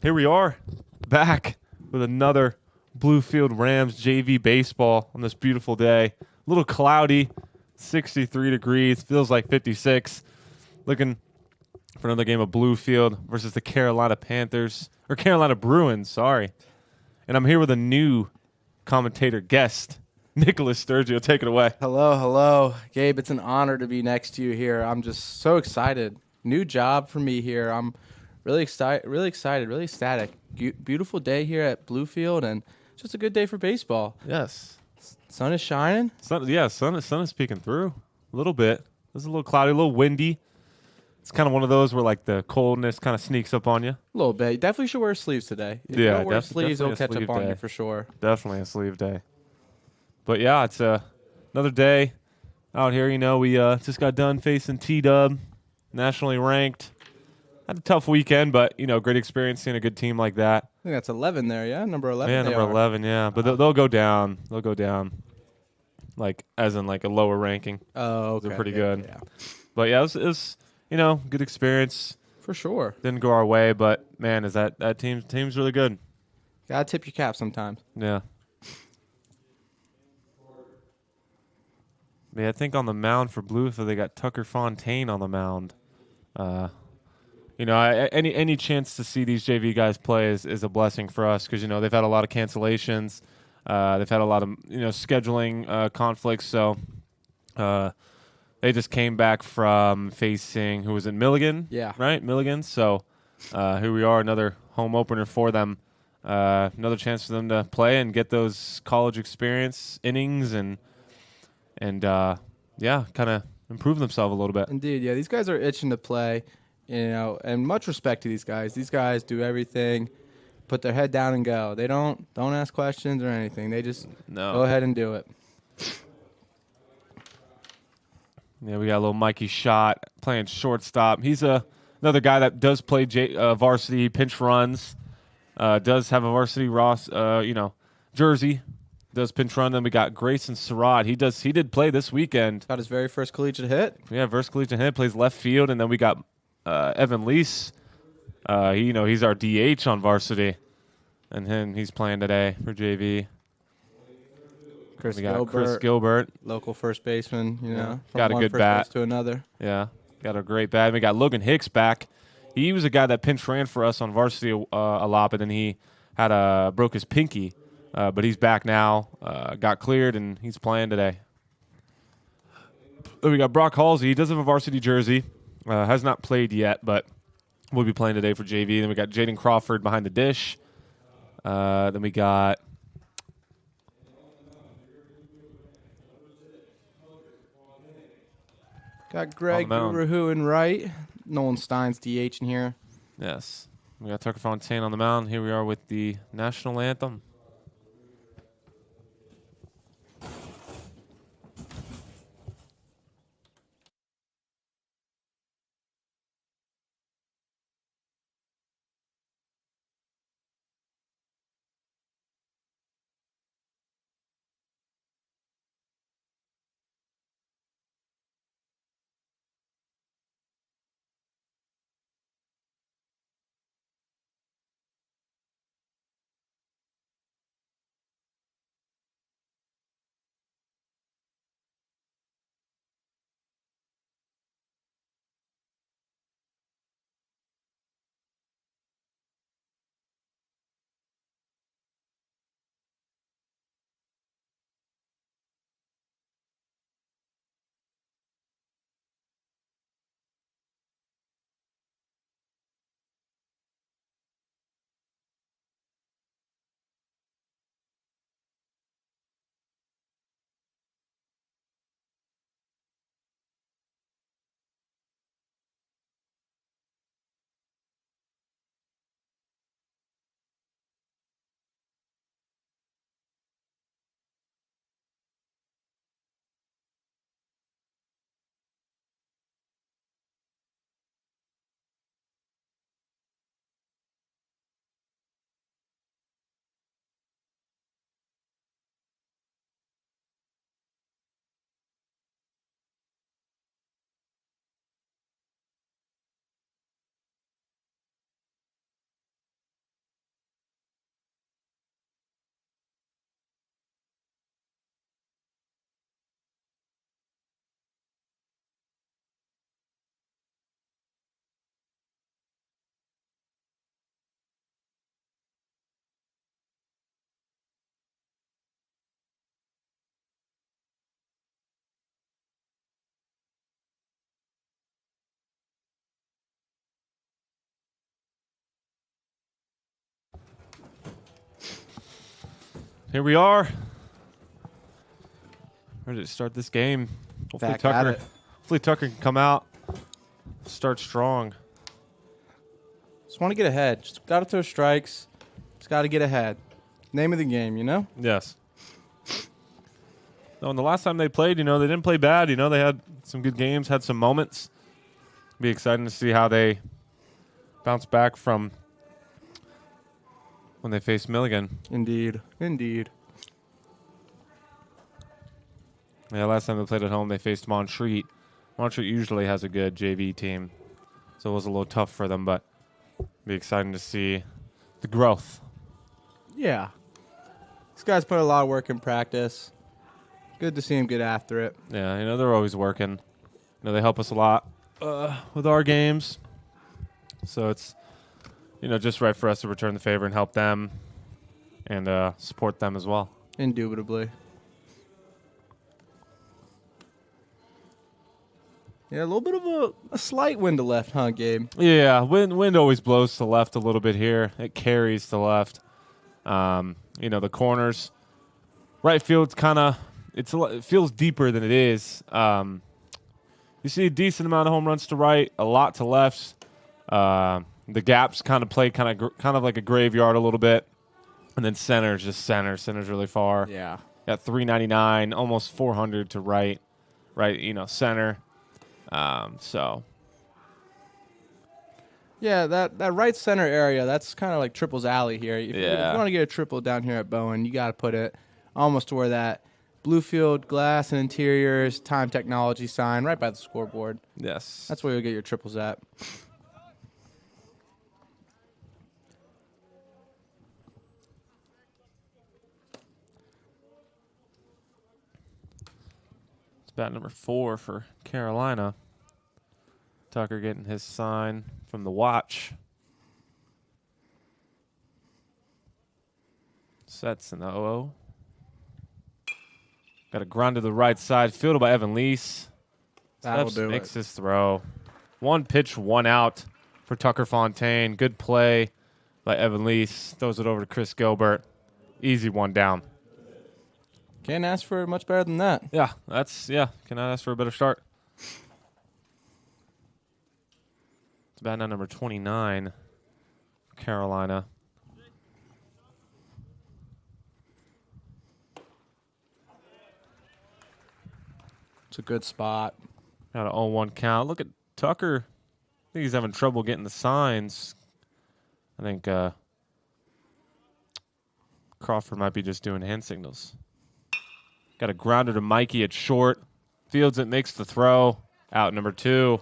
Here we are, back with another Bluefield Rams JV baseball on this beautiful day. A little cloudy, 63 degrees, feels like 56. Looking for another game of Bluefield versus the Carolina Panthers, or Carolina Bruins, sorry. And I'm here with a new commentator guest, Nicholas Sturgio. Take it away. Hello, hello. Gabe, it's an honor to be next to you here. I'm just so excited. New job for me here. I'm really excited, really ecstatic. Beautiful day here at Bluefield and just a good day for baseball. Yes. Sun is shining. Sun is peeking through a little bit. It's a little cloudy, a little windy. It's kind of one of those where like the coldness kind of sneaks up on you. A little bit. You definitely should wear sleeves today. If you Yeah, don't wear sleeves, definitely it'll a catch sleeve up on day. you for sure. Definitely a sleeve day. But yeah, it's another day out here. You know, we just got done facing T-Dub, nationally ranked. Had a tough weekend, but you know, great experience seeing a good team like that. I think that's 11 there, yeah? Number 11 Yeah, they number are. 11. Yeah, but they'll go down. They'll go down, like as in like a lower ranking. Oh, okay. They're pretty Yeah, good. yeah. But yeah, it was you know good experience. For sure. Didn't go our way, but man, is that team's really good. Gotta tip your cap sometimes. Yeah. Yeah, I think on the mound for Bluefield, they got Tucker Fontaine on the mound. You know, any chance to see these JV guys play is a blessing for us because you know they've had a lot of cancellations, they've had a lot of scheduling conflicts. So they just came back from facing who was it, Milligan? Yeah. Right, Milligan. So here we are, another home opener for them. Another chance for them to play and get those college experience innings and yeah, kind of improve themselves a little bit. Indeed, yeah. These guys are itching to play, and much respect to these guys. These guys do everything, put their head down and go. They don't ask questions or anything. They just No. go ahead and do it. Yeah, we got a little Mikey Shot playing shortstop. He's another guy that does play varsity pinch runs. Does have a varsity jersey. Does pinch run. Then we got Grayson Surratt. He did play this weekend. Got his very first collegiate hit. Yeah, versus collegiate hit, plays left field, and then we got Evan Lease. He's our DH on varsity, and he's playing today for JV. Chris We got Gilbert, Chris Gilbert. local first baseman. From Got a one good first bat. base to another. Yeah, got a great bat. We got Logan Hicks back. He was a guy that pinch ran for us on varsity a lot, but then he had broke his pinky. But he's back now. Got cleared, and he's playing today. Then we got Brock Halsey. He does have a varsity jersey. Has not played yet, but will be playing today for JV. Then we got Jaden Crawford behind the dish. Then we got Got Greg mound. Gurahu in right. Nolan Stein's DH in here. yes, we got Tucker Fontaine on the mound. Here we are with the national anthem. here we are. Ready to start this game. Back at it. Hopefully Tucker can come out, start strong. Just want to get ahead. Just got to throw strikes. Just got to get ahead. Name of the game, you know? Yes. No, and the last time they played, they didn't play bad. They had some good games, had some moments. Be exciting to see how they bounce back from when they face Milligan. Indeed. Indeed. Yeah, last time they played at home, they faced Montreat. Montreat usually has a good JV team, so it was a little tough for them, but be exciting to see the growth. Yeah. These guys put a lot of work in practice. Good to see them get after it. Yeah, they're always working. They help us a lot with our games. So it's, just right for us to return the favor and help them and support them as well. Indubitably. Yeah, a little bit of a slight wind to left, huh, Gabe? Yeah, wind always blows to the left a little bit here. It carries to the left. The corners. Right field's kind of, it feels deeper than it is. You see a decent amount of home runs to right, a lot to left. The gaps kind of play kind of like a graveyard a little bit. And then center's just center. Center's really far. Yeah. Got 399, almost 400 to right. Right, center. So. Yeah, that right center area, that's kind of like Triple's alley here. If you want to get a triple down here at Bowen, you got to put it almost to where that Bluefield glass and interiors time technology sign right by the scoreboard. Yes. That's where you'll get your triples at. It's bat number 4 for Carolina. Tucker getting his sign from the watch. Sets in the 0-0. Got a ground to the right side. Fielded by Evan Lease. That'll do makes it. his throw. 1 pitch, 1 out for Tucker Fontaine. Good play by Evan Lease. Throws it over to Chris Gilbert. Easy 1 down. Can't ask for much better than that. Yeah, cannot ask for a better start. It's bat now number 29 for Carolina. It's a good spot. Got an 0-1 count. Look at Tucker. I think he's having trouble getting the signs. I think Crawford might be just doing hand signals. Got a grounder to Mikey at short. Fields it, makes the throw. Out number 2.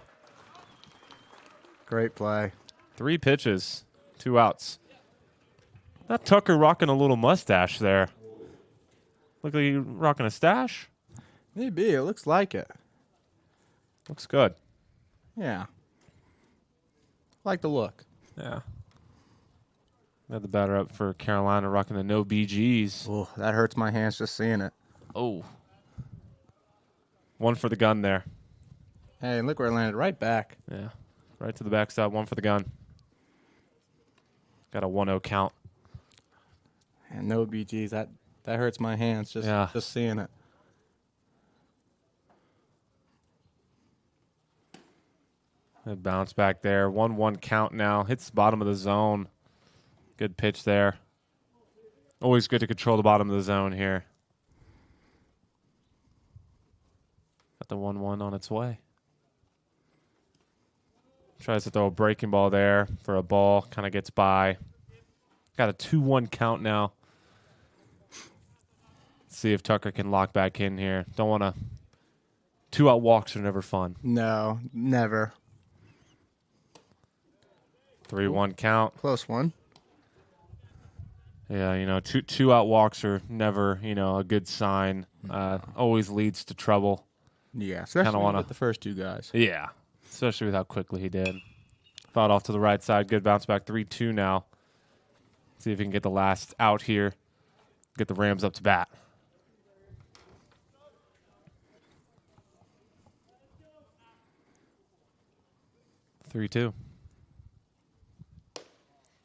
Great play. 3 pitches, 2 outs. Not Tucker rocking a little mustache there. Look like he's rocking a stash. Maybe. It looks like it. Looks good. Yeah. Like the look. Yeah. Got the batter up for Carolina rocking the no BGs. Oh, that hurts my hands just seeing it. Oh. 1 for the gun there. Hey, look where it landed. Right back. Yeah. Right to the backstop. 1 for the gun. Got a 1-0 count. And no BGs. That hurts my hands just seeing it. Good bounce back there. 1-1 count now. Hits the bottom of the zone. Good pitch there. Always good to control the bottom of the zone here. Got the 1-1 on its way. Tries to throw a breaking ball there for a ball. Kind of gets by. Got a 2-1 count now. Let's see if Tucker can lock back in here. Don't want to. 2-out walks are never fun. No, never. 3-1 count. Close one. Yeah, two-out walks are never, a good sign. Always leads to trouble. Yeah, especially with the first 2 guys. Yeah, especially with how quickly he did. Fouled off to the right side. Good bounce back. 3-2 now. See if he can get the last out here. Get the Rams up to bat. Three, 2.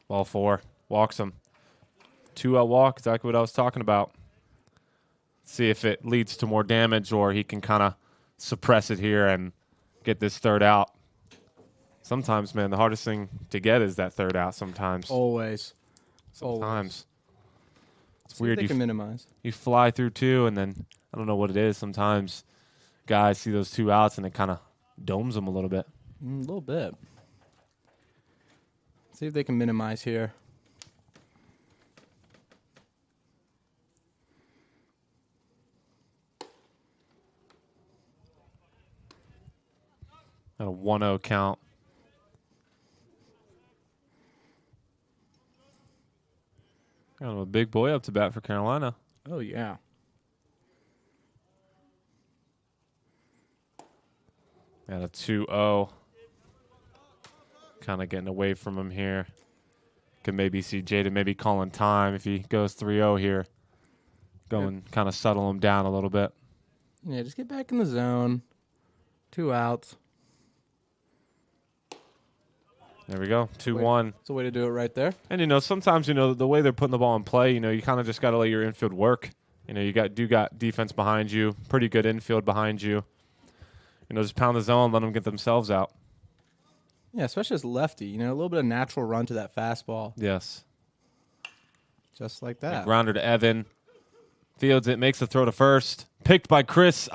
Ball 4. Walks him. 2-out walk. Exactly what I was talking about. See if it leads to more damage or he can kind of suppress it here and get this third out. Sometimes, man, the hardest thing to get is that third out sometimes. Always. Sometimes. It's See if weird. they can minimize. You fly through two, and then I don't know what it is. Sometimes guys see those 2 outs, and it kind of domes them a little bit. A little bit. See if they can minimize here. At a 1-0 count. Kind of a big boy up to bat for Carolina. Oh, yeah. At a 2-0. Kind of getting away from him here. Could maybe see Jaden maybe calling time if he goes 3-0 here. Go and kind of settle him down a little bit. Yeah, just get back in the zone. 2 outs. There we go. 2-1. That's a way to do it right there. And, sometimes, the way they're putting the ball in play, you kind of just got to let your infield work. You got defense behind you, pretty good infield behind you. Just pound the zone, let them get themselves out. Yeah, especially as lefty. A little bit of natural run to that fastball. Yes. Just like that. Grounder to Evan. Fields it, makes the throw to first. Picked by Chris.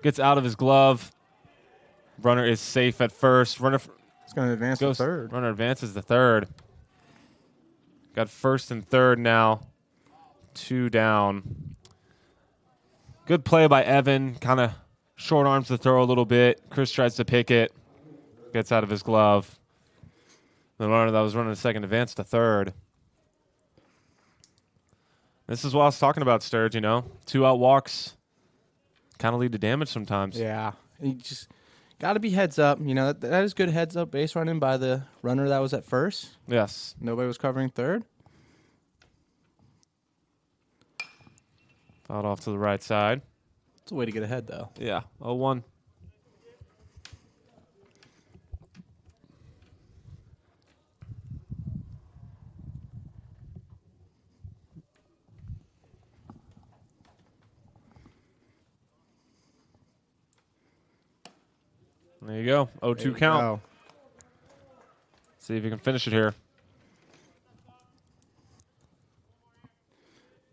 Gets out of his glove. Runner is safe at first. It's going to advance to third. Runner advances to third. Got first and third now. 2 down. Good play by Evan. Kind of short arms the throw a little bit. Chris tries to pick it. Gets out of his glove. The runner that was running the second advance to third. This is what I was talking about, Sturge, 2 out walks kind of lead to damage sometimes. Yeah. You just got to be heads up. That is good heads up base running by the runner that was at first. Yes. Nobody was covering third. Fouled off to the right side. It's a way to get ahead, though. Yeah. 0-1. There you go. 0-2 count. Go. See if you can finish it here.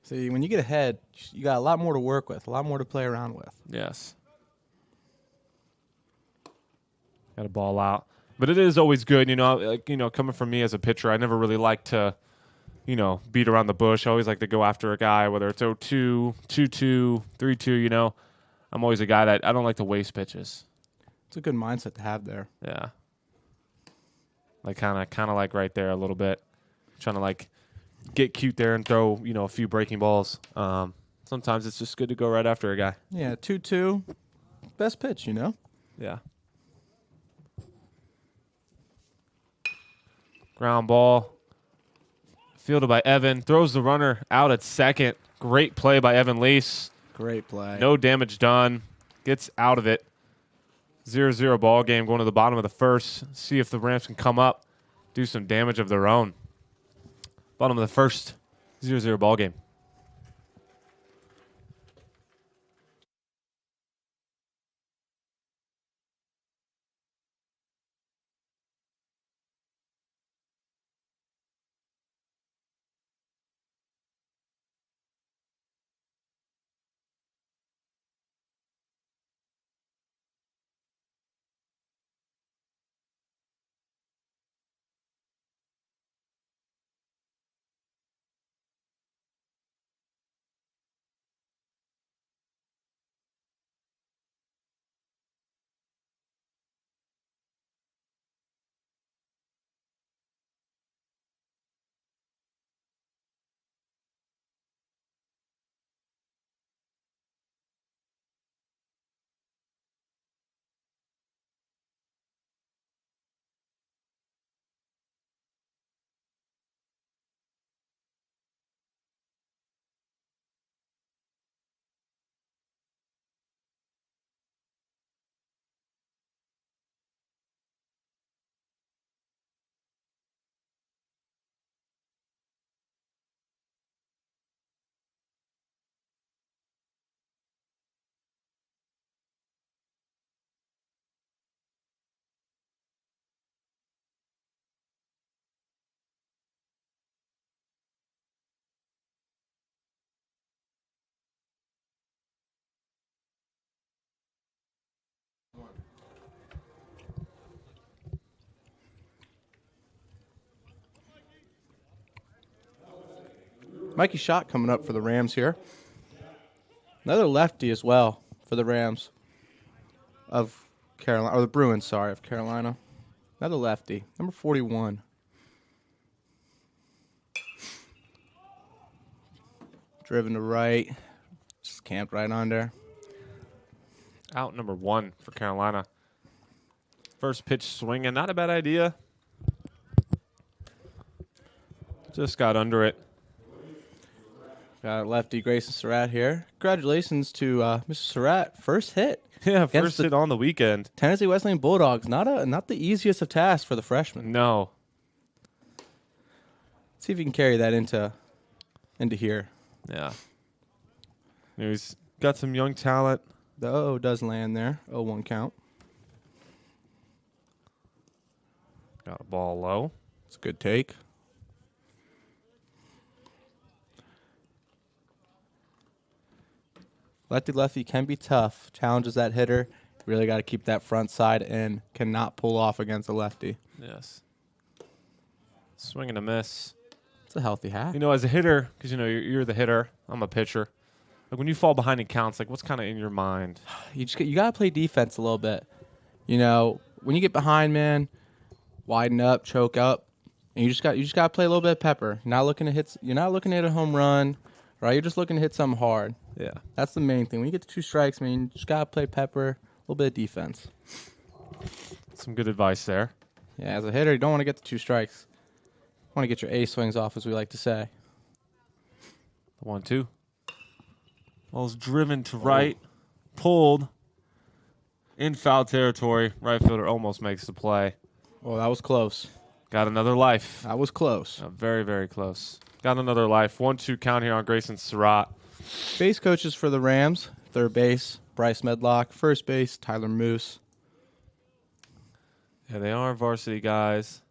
See, when you get ahead, you got a lot more to work with, a lot more to play around with. Yes. Got a ball out. But it is always good, coming from me as a pitcher, I never really like to, beat around the bush. I always like to go after a guy, whether it's 0-2, 2-2, 3-2, I'm always a guy that I don't like to waste pitches. It's a good mindset to have there. Yeah. Like kind of like right there a little bit. Trying to like get cute there and throw, a few breaking balls. Sometimes it's just good to go right after a guy. Yeah, 2-2. Best pitch, Yeah. Ground ball. Fielded by Evan. Throws the runner out at second. Great play by Evan Lease. Great play. No damage done. Gets out of it. 0-0 ball game going to the bottom of the first. See if the Rams can come up, do some damage of their own. Bottom of the first, 0-0 ball game. Mikey Schott coming up for the Rams here. Another lefty as well for the Rams of Carolina, or the Bruins, sorry, of Carolina. Another lefty, number 41. Driven to right, just camped right under. Out number 1 for Carolina. First pitch swinging, not a bad idea. Just got under it. Got lefty Grayson Surratt here. Congratulations to Mr. Surratt, first hit. Yeah, first hit on the weekend. Tennessee Wesleyan Bulldogs, not the easiest of tasks for the freshman. No. See if he can carry that into here. Yeah. He's got some young talent. The O does land there. 0-1 count. Got a ball low. It's a good take. Lefty can be tough. Challenges that hitter. Really got to keep that front side in. Cannot pull off against a lefty. Yes. Swing and a miss. It's a healthy hat. You know, as a hitter, because, you know, you're the hitter. I'm a pitcher. Like, when you fall behind in counts, like, what's kind of in your mind? You got to play defense a little bit. You know, when you get behind, man, widen up, choke up, and you just got to play a little bit of pepper. You're not looking to hit a home run, right? You're just looking to hit something hard. Yeah. That's the main thing. When you get to 2 strikes, man, you just got to play pepper, a little bit of defense. Some good advice there. Yeah, as a hitter, you don't want to get to 2 strikes. You want to get your A swings off, as we like to say. 1-2. Ball's driven to right, pulled in foul territory. Right fielder almost makes the play. Oh, that was close. Got another life. That was close. Very, very close. Got another life. 1-2 count here on Grayson Surratt. Base coaches for the Rams. Third base, Bryce Medlock. First base, Tyler Moose. Yeah, they are varsity guys.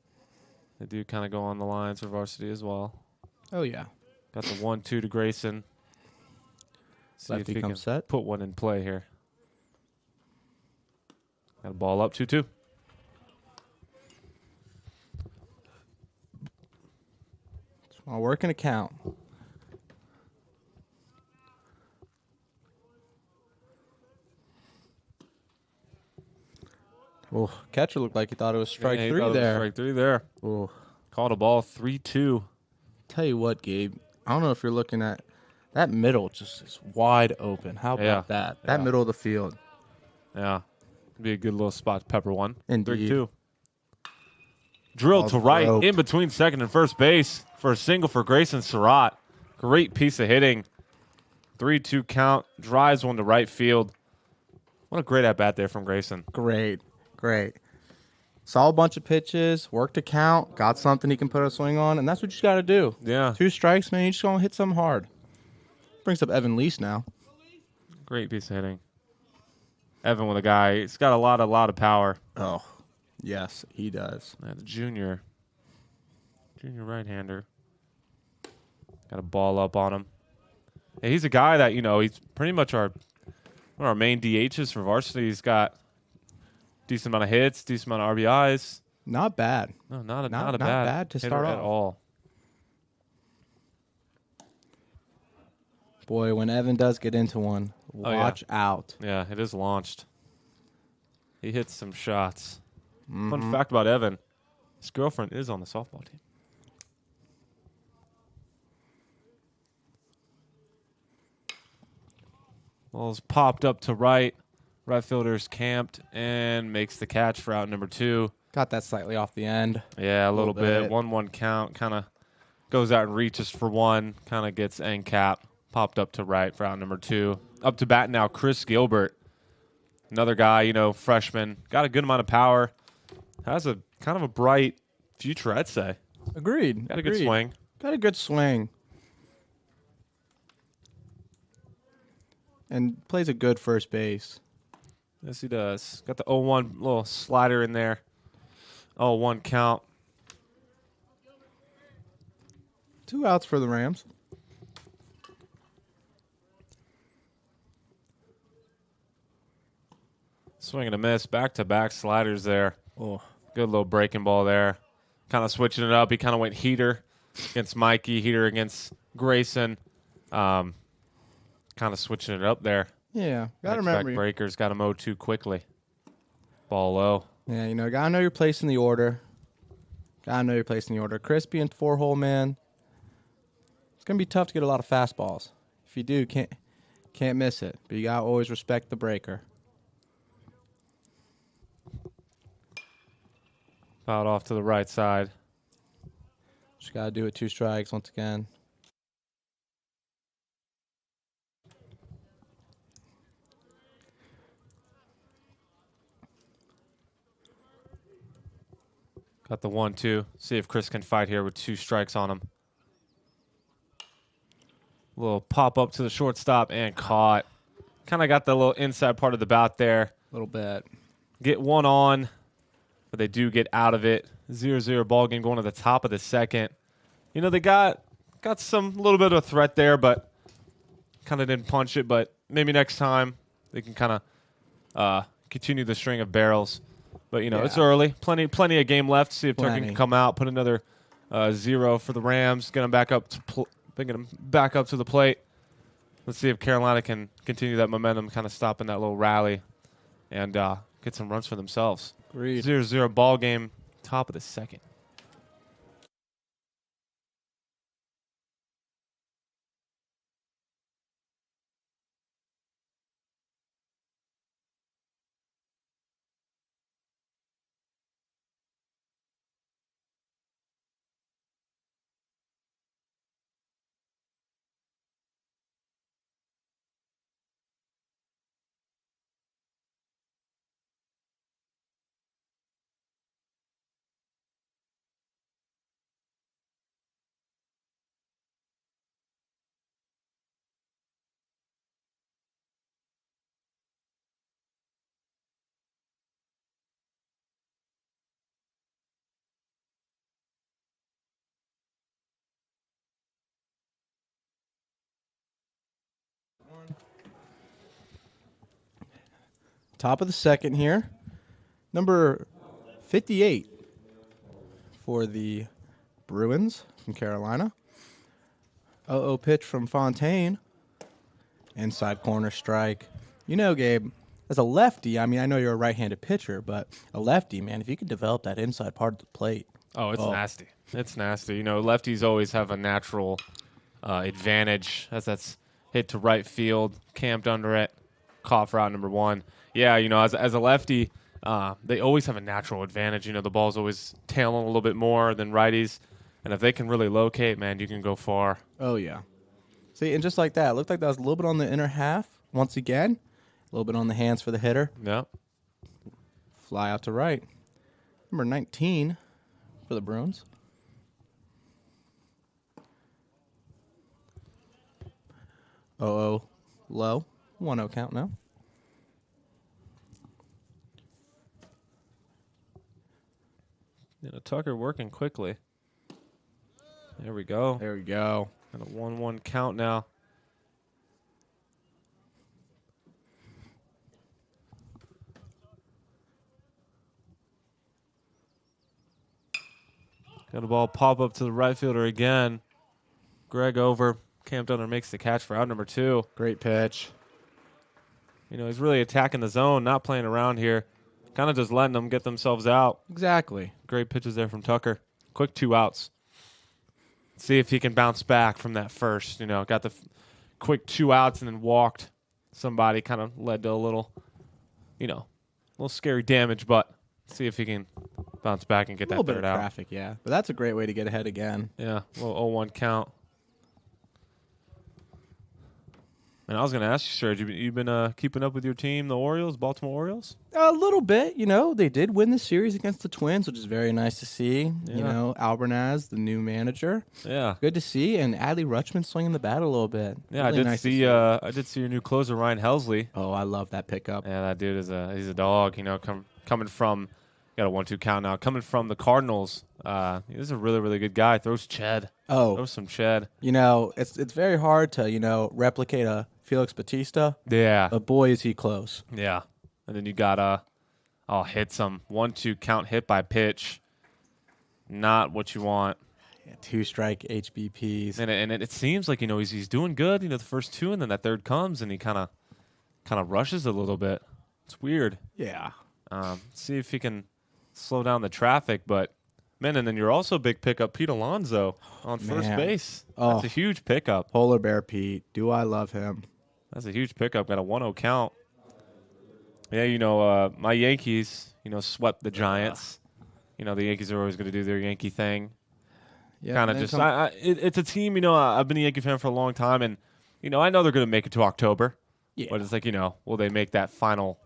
They do kind of go on the lines for varsity as well. Oh, yeah. Got the 1-2 to Grayson. See Lefty if he comes can set. put one in play here. Got a ball up 2-2. While working a count. Oh, catcher looked like he thought it was strike Yeah, he three thought it was there. Strike 3 there. Oh, Called a ball 3-2. tell you what, Gabe. I don't know if you're looking at that middle, just is wide open. How about Yeah. that? That Yeah. middle of the field. Yeah. Be a good little spot to pepper one. Indeed. 3-2. Drilled to right rope. in between second and first base for a single for Grayson Surratt. Great piece of hitting. 3-2 count. Drives one to right field. What a great at-bat there from Grayson. Great. Saw a bunch of pitches, worked a count, got something he can put a swing on, and that's what you got to do. Yeah. 2 strikes, man. You just going to hit something hard. Brings up Evan Lease now. Great piece of hitting. Evan with a guy. He's got a lot of power. Oh, yes, he does. The junior right-hander. Got a ball up on him. Yeah, he's a guy that, you know, he's pretty much one of our main DHs for varsity. He's got decent amount of hits, decent amount of RBIs. Not bad. No, not a Not bad bad to hitter start at off. all. Boy, when Evan does get into one, watch out. Yeah, it is launched. He hits some shots. Fun fact about Evan, his girlfriend is on the softball team. Ball's popped up to right. Right fielder's camped and makes the catch for out number 2. Got that slightly off the end. Yeah, a little Little bit. bit. 1-1 count. Kind of goes out and reaches for one. Kind of gets end cap. Popped up to right for out number 2. Up to bat now, Chris Gilbert. Another guy, you know, freshman. Got a good amount of power. Has a kind of a bright future, I'd say. Agreed. Got a good swing. Got a good swing. And plays a good first base. Yes, he does. Got the 0-1 little slider in there. 0-1 count. 2 outs for the Rams. Swing and a miss. Back-to-back sliders there. Oh, Good little breaking ball there. Kind of switching it up. He kind of went heater against Mikey here against Grayson. Kind of switching it up there. Yeah, gotta remember. Breakers got him 0-2 quickly. Ball low. Yeah, gotta know your place in the order. Chris being 4-hole man. It's gonna be tough to get a lot of fastballs. If you do, can't miss it. But you gotta always respect the breaker. Fouled off to the right side. Just gotta do it 2 strikes once again. Got the 1-2. See if Chris can fight here with 2 strikes on him. Little pop up to the shortstop and caught. Kind of got the little inside part of the bat there. A little bit. Get one on, but they do get out of it. 0-0 ball game going to the top of the second. They got some little bit of a threat there, but kind of didn't punch it. But maybe next time they can kind of continue the string of barrels. But it's early. Plenty of game left. See if Turkey can come out, put another 0 for the Rams, get them back up to the plate. Let's see if Carolina can continue that momentum, kind of stopping that little rally, and get some runs for themselves. Agreed. 0-0 ball game, top of the second. Top of the second here. Number 58 for the Bruins from Carolina. 0-0 pitch from Fontaine. Inside corner strike. Gabe, as a lefty, I know you're a right-handed pitcher, but a lefty, man, if you could develop that inside part of the plate. Oh, it's nasty. It's nasty. Lefties always have a natural advantage as that's hit to right field, camped under it, caught for out number 1. Yeah, as a lefty, they always have a natural advantage. The ball's always tailing a little bit more than righties. And if they can really locate, man, you can go far. Oh, yeah. See, and just like that, it looked like that was a little bit on the inner half once again. A little bit on the hands for the hitter. Yep. Fly out to right. Number 19 for the Bruins. Low. 1-0 count now. Tucker working quickly. There we go. There we go. And a 1-1 count now. Got a ball pop up to the right fielder again. Greg over. Camped under makes the catch for out number 2. Great pitch. He's really attacking the zone, not playing around here. Kind of just letting them get themselves out. Exactly. Great pitches there from Tucker. Quick 2 outs. See if he can bounce back from that first. Got the quick 2 outs and then walked somebody. Kind of led to a little scary damage, but see if he can bounce back and get that third out. A little bit of traffic, yeah. But that's a great way to get ahead again. Yeah, a little 0-1 count. And I was going to ask you, sir, you've been keeping up with your team, the Orioles, Baltimore Orioles? A little bit. They did win the series against the Twins, which is very nice to see. Yeah. Albernaz, the new manager. Yeah. Good to see. And Adley Rutschman swinging the bat a little bit. Yeah, really I did see your new closer, Ryan Helsley. Oh, I love that pickup. Yeah, that dude he's a dog. Coming from, got a 1-2 count now. Coming from the Cardinals, he's a really, really good guy. Throws ched. Oh. Throws some ched. It's very hard to, replicate a Felix Bautista. Yeah. But boy, is he close. Yeah. And then you got hit some 1-2 count hit by pitch. Not what you want. Yeah, 2-strike HBPs. And it seems like, he's doing good, the first two, and then that third comes, and he kind of rushes a little bit. It's weird. Yeah. See if he can slow down the traffic, but man, and then you're also a big pickup, Pete Alonso on first base. Oh. That's a huge pickup. Polar Bear Pete. Do I love him? That's a huge pickup. Got a 1-0 count. Yeah, my Yankees, swept the Giants. The Yankees are always going to do their Yankee thing. Yeah, Kind of just, it's a team, I've been a Yankee fan for a long time, and, I know they're going to make it to October. Yeah. But it's like, will they make that final,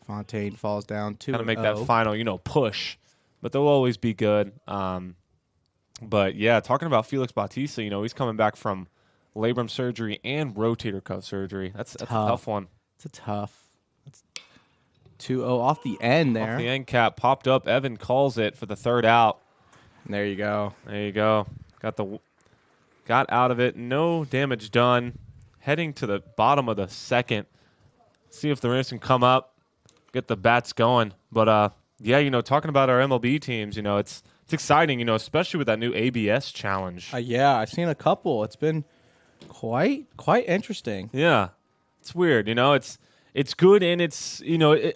Fontaine falls down 2-0. Kind of make that final, push. But they'll always be good. But, yeah, talking about Felix Bautista, he's coming back from labrum surgery and rotator cuff surgery. That's a tough one. It's a tough. That's 2-0 off the end there. Off the end cap popped up. Evan calls it for the third out. There you go. There you go. Got out of it. No damage done. Heading to the bottom of the second. See if the Rams can come up, get the bats going. But, yeah, talking about our MLB teams, it's exciting, especially with that new ABS challenge. Yeah, I've seen a couple. It's been quite interesting. Yeah. It's weird, it's good, and it's,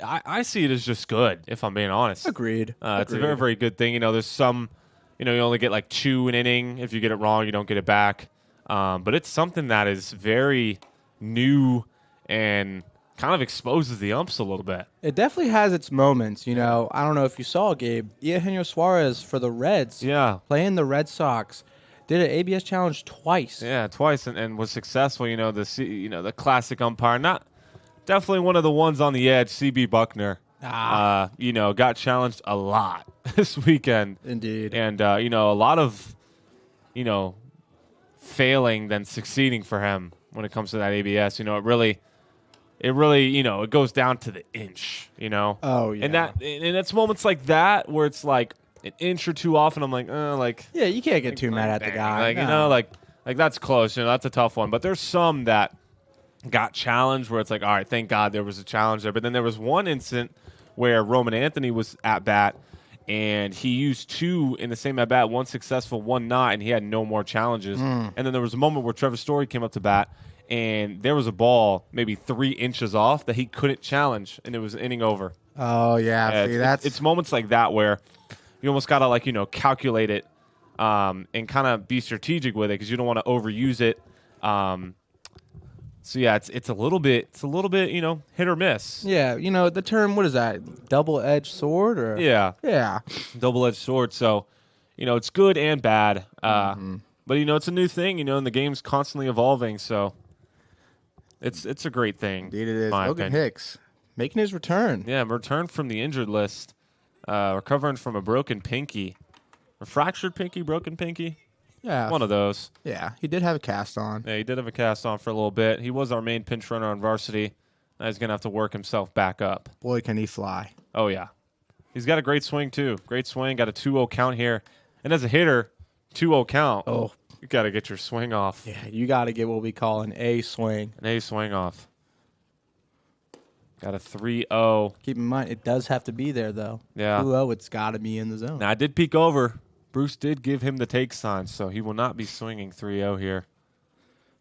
I see it as just good, if I'm being honest. Agreed. It's a very, very good thing. There's some, you only get like 2 an inning. If you get it wrong, you don't get it back. But it's something that is very new and kind of exposes the umps a little bit. It definitely has its moments, I don't know if you saw, Gabe. Eugenio Suarez for the Reds. Yeah. Playing the Red Sox. Did an ABS challenge twice. Yeah, twice, and was successful. The classic umpire, definitely one of the ones on the edge. CB Buckner, got challenged a lot this weekend. Indeed, and a lot of, failing than succeeding for him when it comes to that ABS. It really, it goes down to the inch. Oh yeah, and it's moments like that where it's like an inch or two off, and I'm like, yeah, you can't get too mad at the guy. Like that's close. That's a tough one. But there's some that got challenged where it's like, all right, thank God there was a challenge there. But then there was one incident where Roman Anthony was at bat, and he used 2 in the same at bat, 1 successful, 1 not, and he had no more challenges. And then there was a moment where Trevor Story came up to bat, and there was a ball maybe 3 inches off that he couldn't challenge, and it was inning over. Oh yeah, see, it's moments like that where you almost gotta calculate it and kind of be strategic with it because you don't want to overuse it. So yeah, it's a little bit hit or miss. Yeah, the term, what is that? Double-edged sword or yeah, double-edged sword. So it's good and bad. But it's a new thing. And the game's constantly evolving. So it's a great thing. Indeed, it is. Logan Hicks making his return. Yeah, return from the injured list. Recovering from a broken pinky. A fractured pinky, broken pinky? Yeah. One of those. Yeah, he did have a cast on. Yeah, he did have a cast on for a little bit. He was our main pinch runner on varsity. Now he's going to have to work himself back up. Boy, can he fly. Oh, yeah. He's got a great swing, too. Great swing. Got a 2-0 count here. And as a hitter, 2-0 count. Oh. You got to get your swing off. Yeah, you got to get what we call an A swing. An A swing off. Got a 3-0. Keep in mind, it does have to be there, though. Yeah. 2-0, it's got to be in the zone. Now, I did peek over. Bruce did give him the take sign, so he will not be swinging 3-0 here.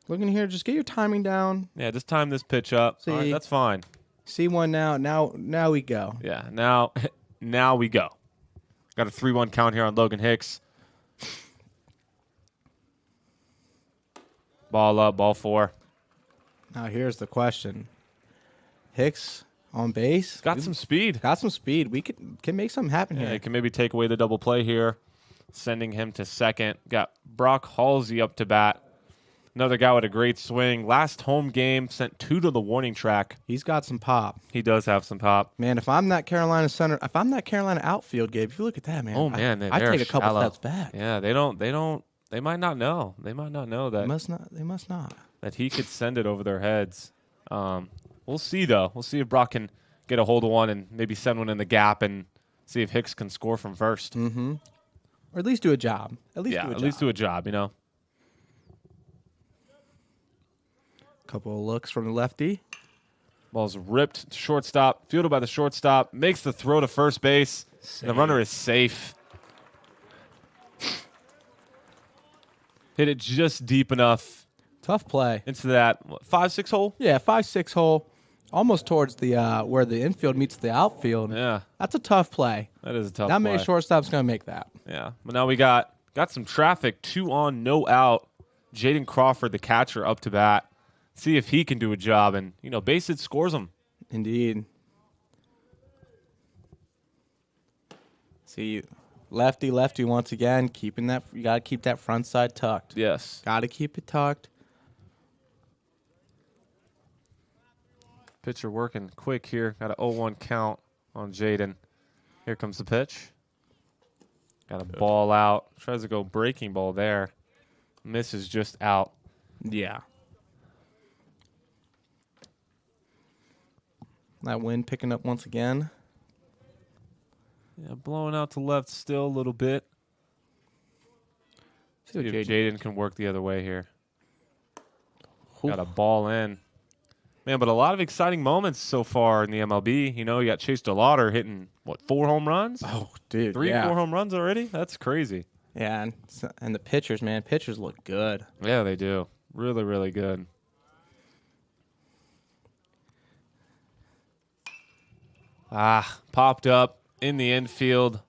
Looking here, just get your timing down. Yeah, just time this pitch up. See, all right, that's fine. See one now. Now we go. Yeah, now we go. Got a 3-1 count here on Logan Hicks. Ball up, ball 4. Now here's the question. Hicks on base. Got some speed. Got some speed. We can make something happen Yeah, here. he can maybe take away the double play here, sending him to second. Got Brock Halsey up to bat. Another guy with a great swing. Last home game, sent 2 to the warning track. He's got some pop. He does have some pop. Man, if I'm that Carolina center, if I'm that Carolina outfield, Gabe, if you look at that, man. Oh, man. I take a couple shallow. steps back. Yeah, they might not know. They might not know that. They must not. That he could send it over their heads. We'll see, though. We'll see if Brock can get a hold of one and maybe send one in the gap and see if Hicks can score from first. Mm-hmm. Or at least do a job. At least do a job, Couple of looks from the lefty. Ball's ripped to shortstop, fielded by the shortstop, makes the throw to first base. And the runner is safe. Hit it just deep enough Tough play. into that 5-6 hole. Yeah, 5-6 hole, almost towards the where the infield meets the outfield. Yeah, That's a tough play. that is a tough Not play. many shortstops gonna make that. Yeah, but now we got some traffic. 2 on, no out. Jaden Crawford, the catcher, up to bat. See if he can do a job, and base hit scores him. Indeed. See, lefty once again, keeping that. You gotta keep that front side tucked. Yes. Gotta keep it tucked. Pitcher working quick here. Got a 0-1 count on Jaden. Here comes the pitch. Got a ball out. Tries to go breaking ball there. Misses just out. Yeah. That wind picking up once again. Yeah, blowing out to left still a little bit. See if Jaden can work the other way here. Got a ball in. Man, but a lot of exciting moments so far in the MLB. You got Chase DeLauder hitting, 4 home runs? Oh, dude. 4 home runs already? That's crazy. Yeah, and the pitchers, man. Pitchers look good. Yeah, they do. Really, really good. Popped up in the infield.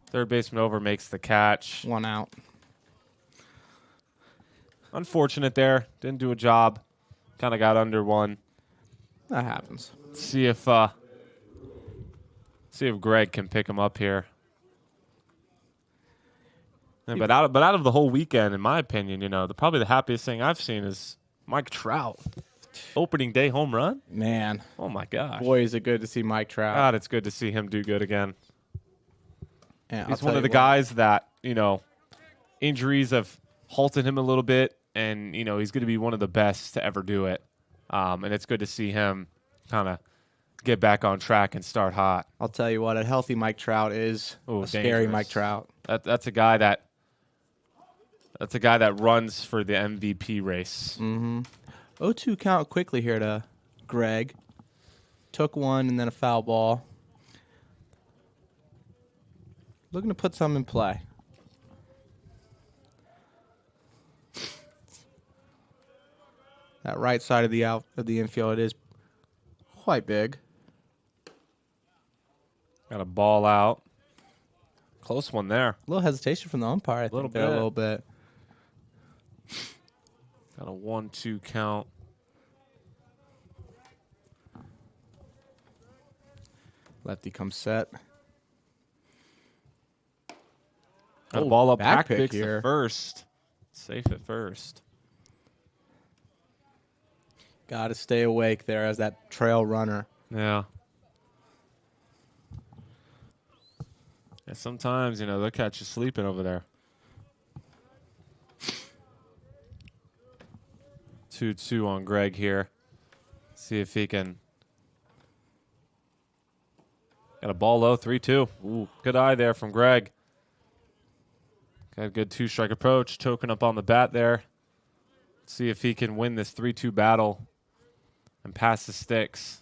Third baseman over makes the catch. 1 out. Unfortunate there. Didn't do a job. Kind of got under one. That happens. See if Greg can pick him up here. Yeah, but out of the whole weekend, in my opinion, probably the happiest thing I've seen is Mike Trout. Opening day home run? Man. Oh, my gosh. Boy, is it good to see Mike Trout. God, it's good to see him do good again. Yeah, He's one of the guys that, injuries have halted him a little bit, and, he's going to be one of the best to ever do it. And it's good to see him kind of get back on track and start hot. I'll tell you what, a healthy Mike Trout is a scary Mike Trout. That's a guy that runs for the MVP race. Mm-hmm. 0-2 count quickly here to Greg. Took one and then a foul ball. Looking to put some in play. That right side of the infield is quite big. Got a ball out. Close one there. A little hesitation from the umpire, I think, a little bit. Got a 1-2 count. Lefty comes set. Got a ball up, back pick here. To first. Safe at first. Got to stay awake there as that trail runner. Yeah. Yeah, sometimes, they'll catch you sleeping over there. 2-2 on Greg here. See if he can. Got a ball low, 3-2. Ooh, good eye there from Greg. Got a good 2-strike approach, choking up on the bat there. See if he can win this 3-2 battle and pass the sticks.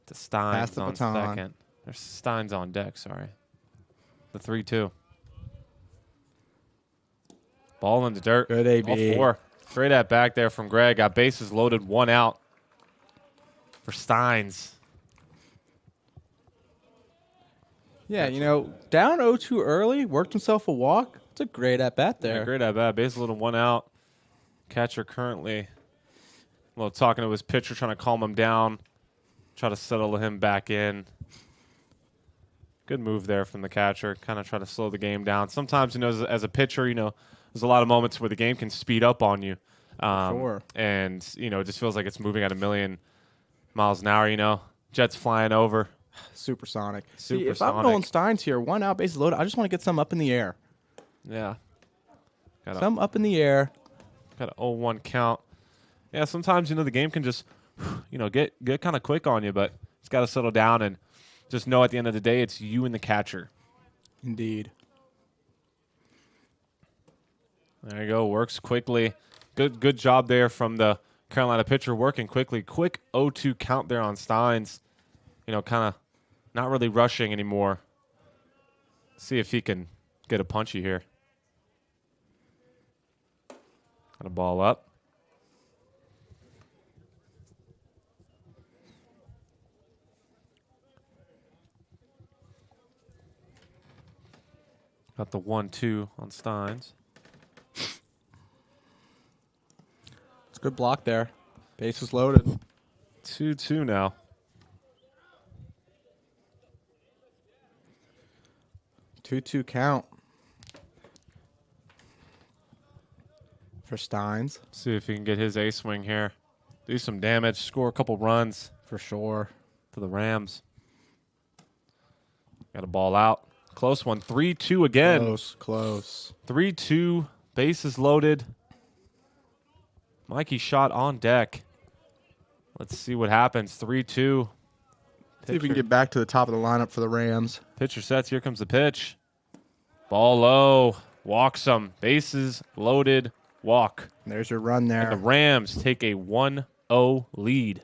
To Steins on second. There's Steins on deck, sorry. The 3-2. Ball in the dirt. Good AB. All 4. Great at back there from Greg. Got bases loaded, 1 out for Steins. Yeah, down 0-2 early, worked himself a walk. It's a great at bat there. Yeah, great at bat. Bases loaded, 1 out. Catcher currently talking to his pitcher, trying to calm him down, try to settle him back in. Good move there from the catcher. Kind of try to slow the game down. Sometimes, as a pitcher, there's a lot of moments where the game can speed up on you. Sure. And, it just feels like it's moving at 1,000,000 miles an hour, Jets flying over. Supersonic. Supersonic. See, if I'm Nolan Steins here, 1 out, bases loaded, I just want to get some up in the air. Yeah. Some up in the air. Got an 0-1 count. Yeah, sometimes, the game can just, get kind of quick on you, but it's got to settle down and just know at the end of the day it's you and the catcher. Indeed. There you go. Works quickly. Good job there from the Carolina pitcher, working quickly. Quick 0-2 count there on Steins. Kind of not really rushing anymore. See if he can get a punchy here. Got a ball up. Got the 1-2 on Steins. It's a good block there. Base is loaded. 2-2 now. Two count for Steins. See if he can get his ace swing here. Do some damage, score a couple runs For sure. for the Rams. Got a ball out. Close one. 3-2 again. Close. 3-2. Bases loaded. Mikey shot on deck. Let's see what happens. 3-2. See if we can get back to the top of the lineup for the Rams. Pitcher sets. Here comes the pitch. Ball low. Walks him. Bases loaded. Walk. There's your run there. And the Rams take a 1-0 lead.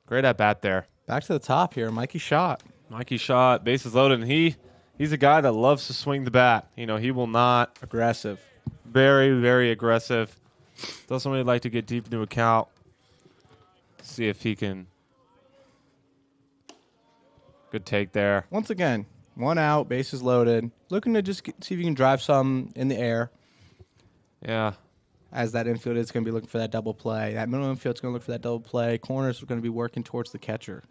Great at bat there. Back to the top here. Mikey shot. Mikey shot. Bases loaded. And he's a guy that loves to swing the bat. You know, he will not. Aggressive. Very, very aggressive. Doesn't really like to get deep into a count. See if he can. Good take there. Once again, one out, bases loaded. Looking to just see if you can drive some in the air. Yeah. As that infield is going to be looking for that double play. That middle infield is going to look for that double play. Corners are going to be working towards the catcher.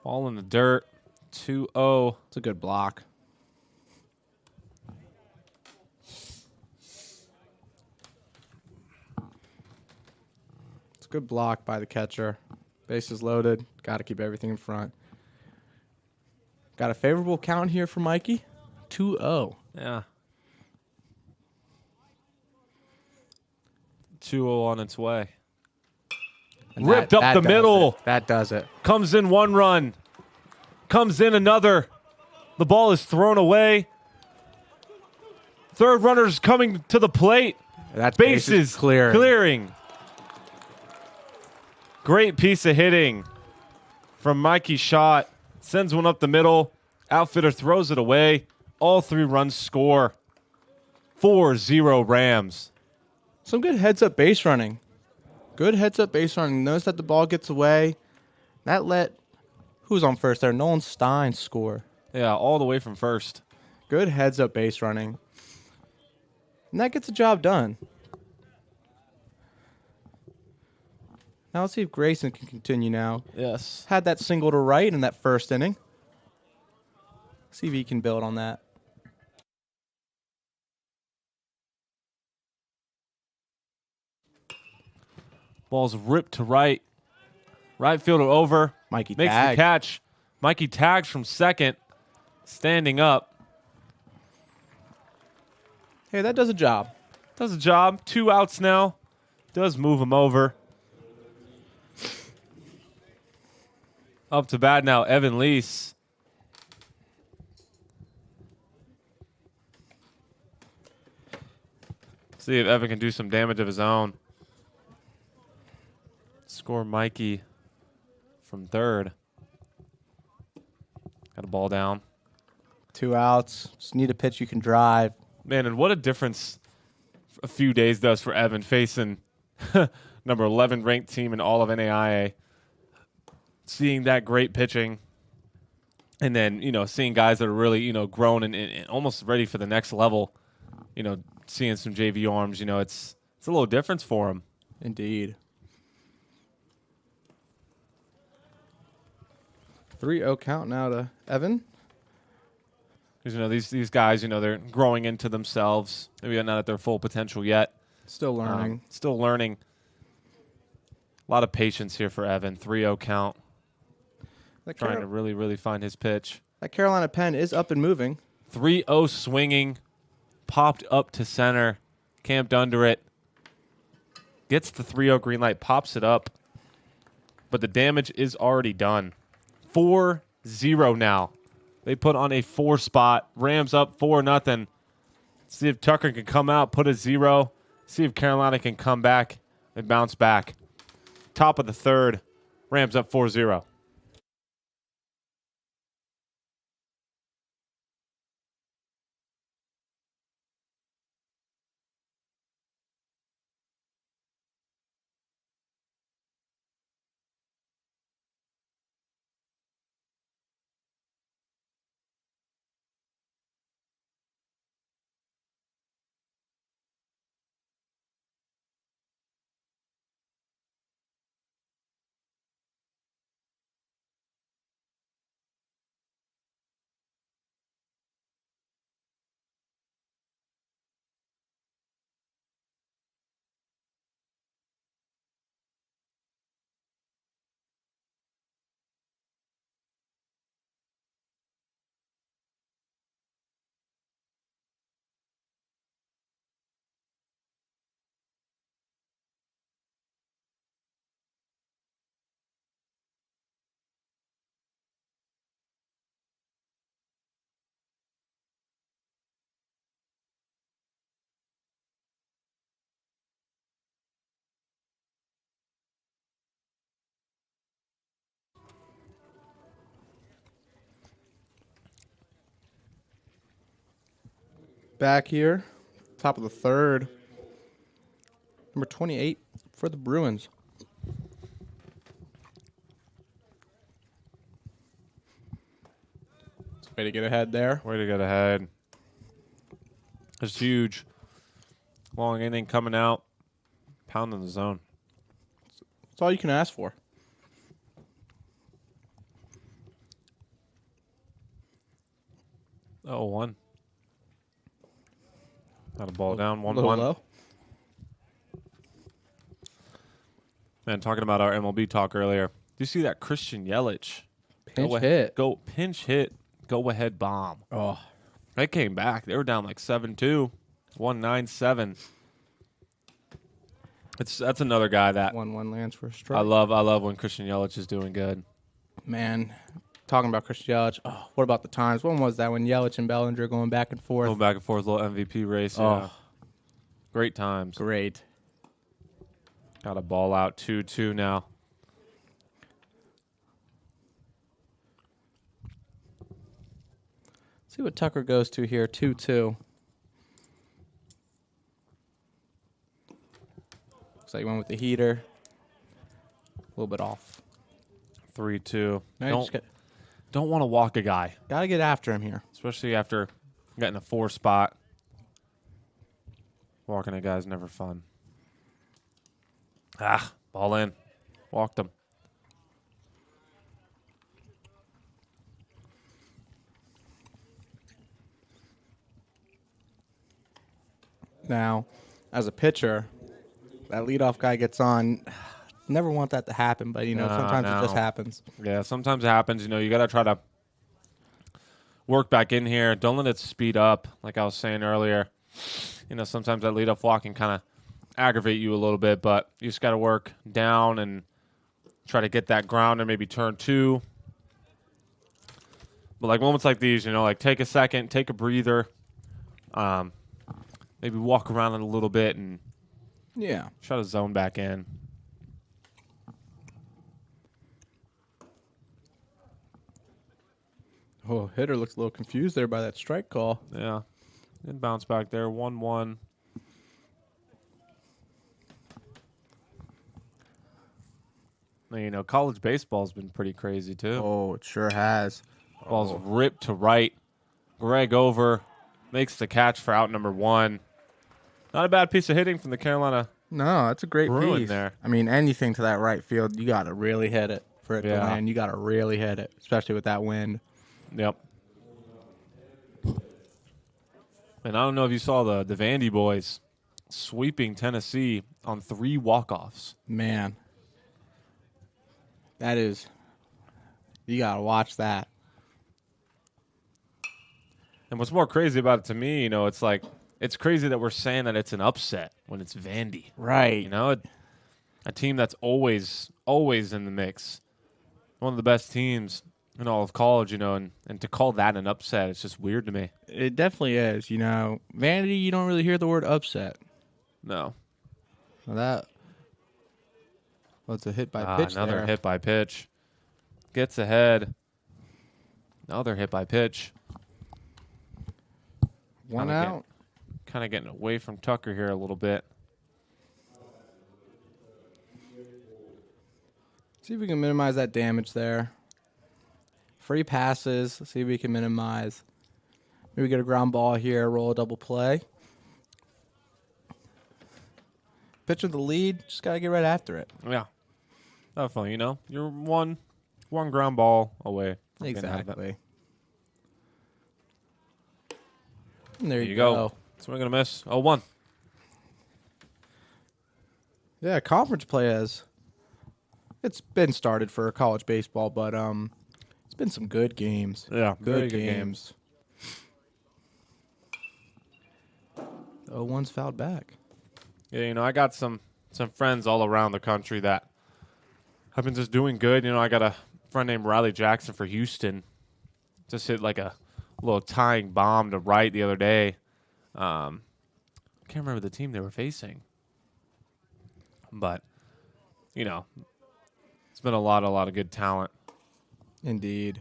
Ball in the dirt. 2-0. It's a good block. It's a good block by the catcher. Bases loaded. Got to keep everything in front. Got a favorable count here for Mikey. 2-0. Yeah. 2-0 on its way. And Ripped up the does middle. it. That does it. Comes in one run. Comes in another. The ball is thrown away. Third runner's coming to the plate. That Bases clearing. Great piece of hitting from Mikey Shot. Sends one up the middle. Outfielder throws it away. All 3 runs score. 4-0 Rams. Some good heads-up base running. Good heads-up base running. Notice that the ball gets away. That let, who's on first there? Nolan Stein score. Yeah, all the way from first. Good heads-up base running. And that gets the job done. Now let's see if Grayson can continue now. Yes. Had that single to right in that first inning. See if he can build on that. Ball's ripped to right. Right fielder over. Mikey Makes tag. the catch. Mikey tags from second. Standing up. Hey, that does a job. Does a job. 2 outs now. Does move him over. Up to bat now, Evan Lease. See if Evan can do some damage of his own. Score Mikey from third. Got a ball down. 2 outs. Just need a pitch you can drive. Man, and what a difference a few days does for Evan facing number 11 ranked team in all of NAIA. Seeing that great pitching. And then, you know, seeing guys that are really, you know, grown and almost ready for the next level. You know, seeing some JV arms, you know, it's a little difference for him. Indeed. 3-0 count now to Evan. Because, you know, these guys, you know, they're growing into themselves. Maybe not at their full potential yet. Still learning. Still learning. A lot of patience here for Evan. 3-0 count. Trying to really, really find his pitch. That Carolina pen is up and moving. 3-0 swinging. Popped up to center. Camped under it. Gets the 3-0 green light. Pops it up. But the damage is already done. 4-0 now. They put on a 4 spot. Rams up 4-0. See if Tucker can come out, put a 0. See if Carolina can come back and bounce back. Top of the third. Rams up 4-0. back here. Top of the third. Number 28 for the Bruins. Way to get ahead there. Way to get ahead. It's huge. Long inning coming out. Pounding the zone. That's all you can ask for. Oh, 1. Got a ball down. 1-1. Low. Man, talking about our MLB talk earlier. Do you see that Christian Yelich? Pinch hit. Go ahead bomb. Oh. They came back. They were down like 7-2. 1-9-7. That's another guy that 1-1 lands for a strike. I love when Christian Yelich is doing good. Man, talking about Christian Yelich. Oh, what about the times? When was that when Yelich and Bellinger going back and forth? Going back and forth, little MVP race. Oh. Yeah. Great times. Great. Got a ball out 2-2 now. See what Tucker goes to here. 2-2. Looks like he went with the heater. A little bit off. 3-2. Now Don't want to walk a guy, gotta get after him here. especially after getting a 4 spot. Walking a guy's never fun. Ball in. Walked him. Now, as a pitcher, that leadoff guy gets on. Never want that to happen, but, sometimes it just happens. Yeah, sometimes it happens. You got to try to work back in here. Don't let it speed up, like I was saying earlier. Sometimes that leadoff walk can kind of aggravate you a little bit, but you just got to work down and try to get that ground and maybe turn 2. But like moments like these, like take a second, take a breather, maybe walk around it a little bit and try to zone back in. Oh, hitter looks a little confused there by that strike call. Yeah. Didn't bounce back there. 1-1. College baseball's been pretty crazy, too. Oh, it sure has. Ball's ripped to right. Greg over. Makes the catch for out number 1. Not a bad piece of hitting from the Carolina. No, that's a great Bruin piece. there. I mean, anything to that right field, you got to really hit it for it to Yeah. land. You got to really hit it, especially with that wind. Yep. And I don't know if you saw the Vandy boys sweeping Tennessee on 3 walk-offs. Man, that is, you got to watch that. And what's more crazy about it to me, it's like, it's crazy that we're saying that it's an upset when it's Vandy. Right. A team that's always in the mix. One of the best teams in all of college, and to call that an upset, it's just weird to me. It definitely is. Vandy, you don't really hear the word upset. No. Well, it's a hit by pitch Another there. hit by pitch. Gets ahead. Another hit by pitch. One out. Kind of getting away from Tucker here a little bit. See if we can minimize that damage there. Free passes. See if we can minimize. Maybe get a ground ball here. Roll a double play. Pitcher the lead. Just got to get right after it. Yeah. Definitely, You're one ground ball away. from getting out of it. Exactly. And there There you go. Swing and a miss. 0-1. Yeah, conference play it's been started for college baseball, but it's been some good games. Yeah, very Good games. 0-1's fouled back. Yeah, I got some friends all around the country that have been just doing good. I got a friend named Riley Jackson for Houston. Just hit like a little tying bomb to right the other day. Can't remember the team they were facing. But, it's been a lot of good talent. Indeed.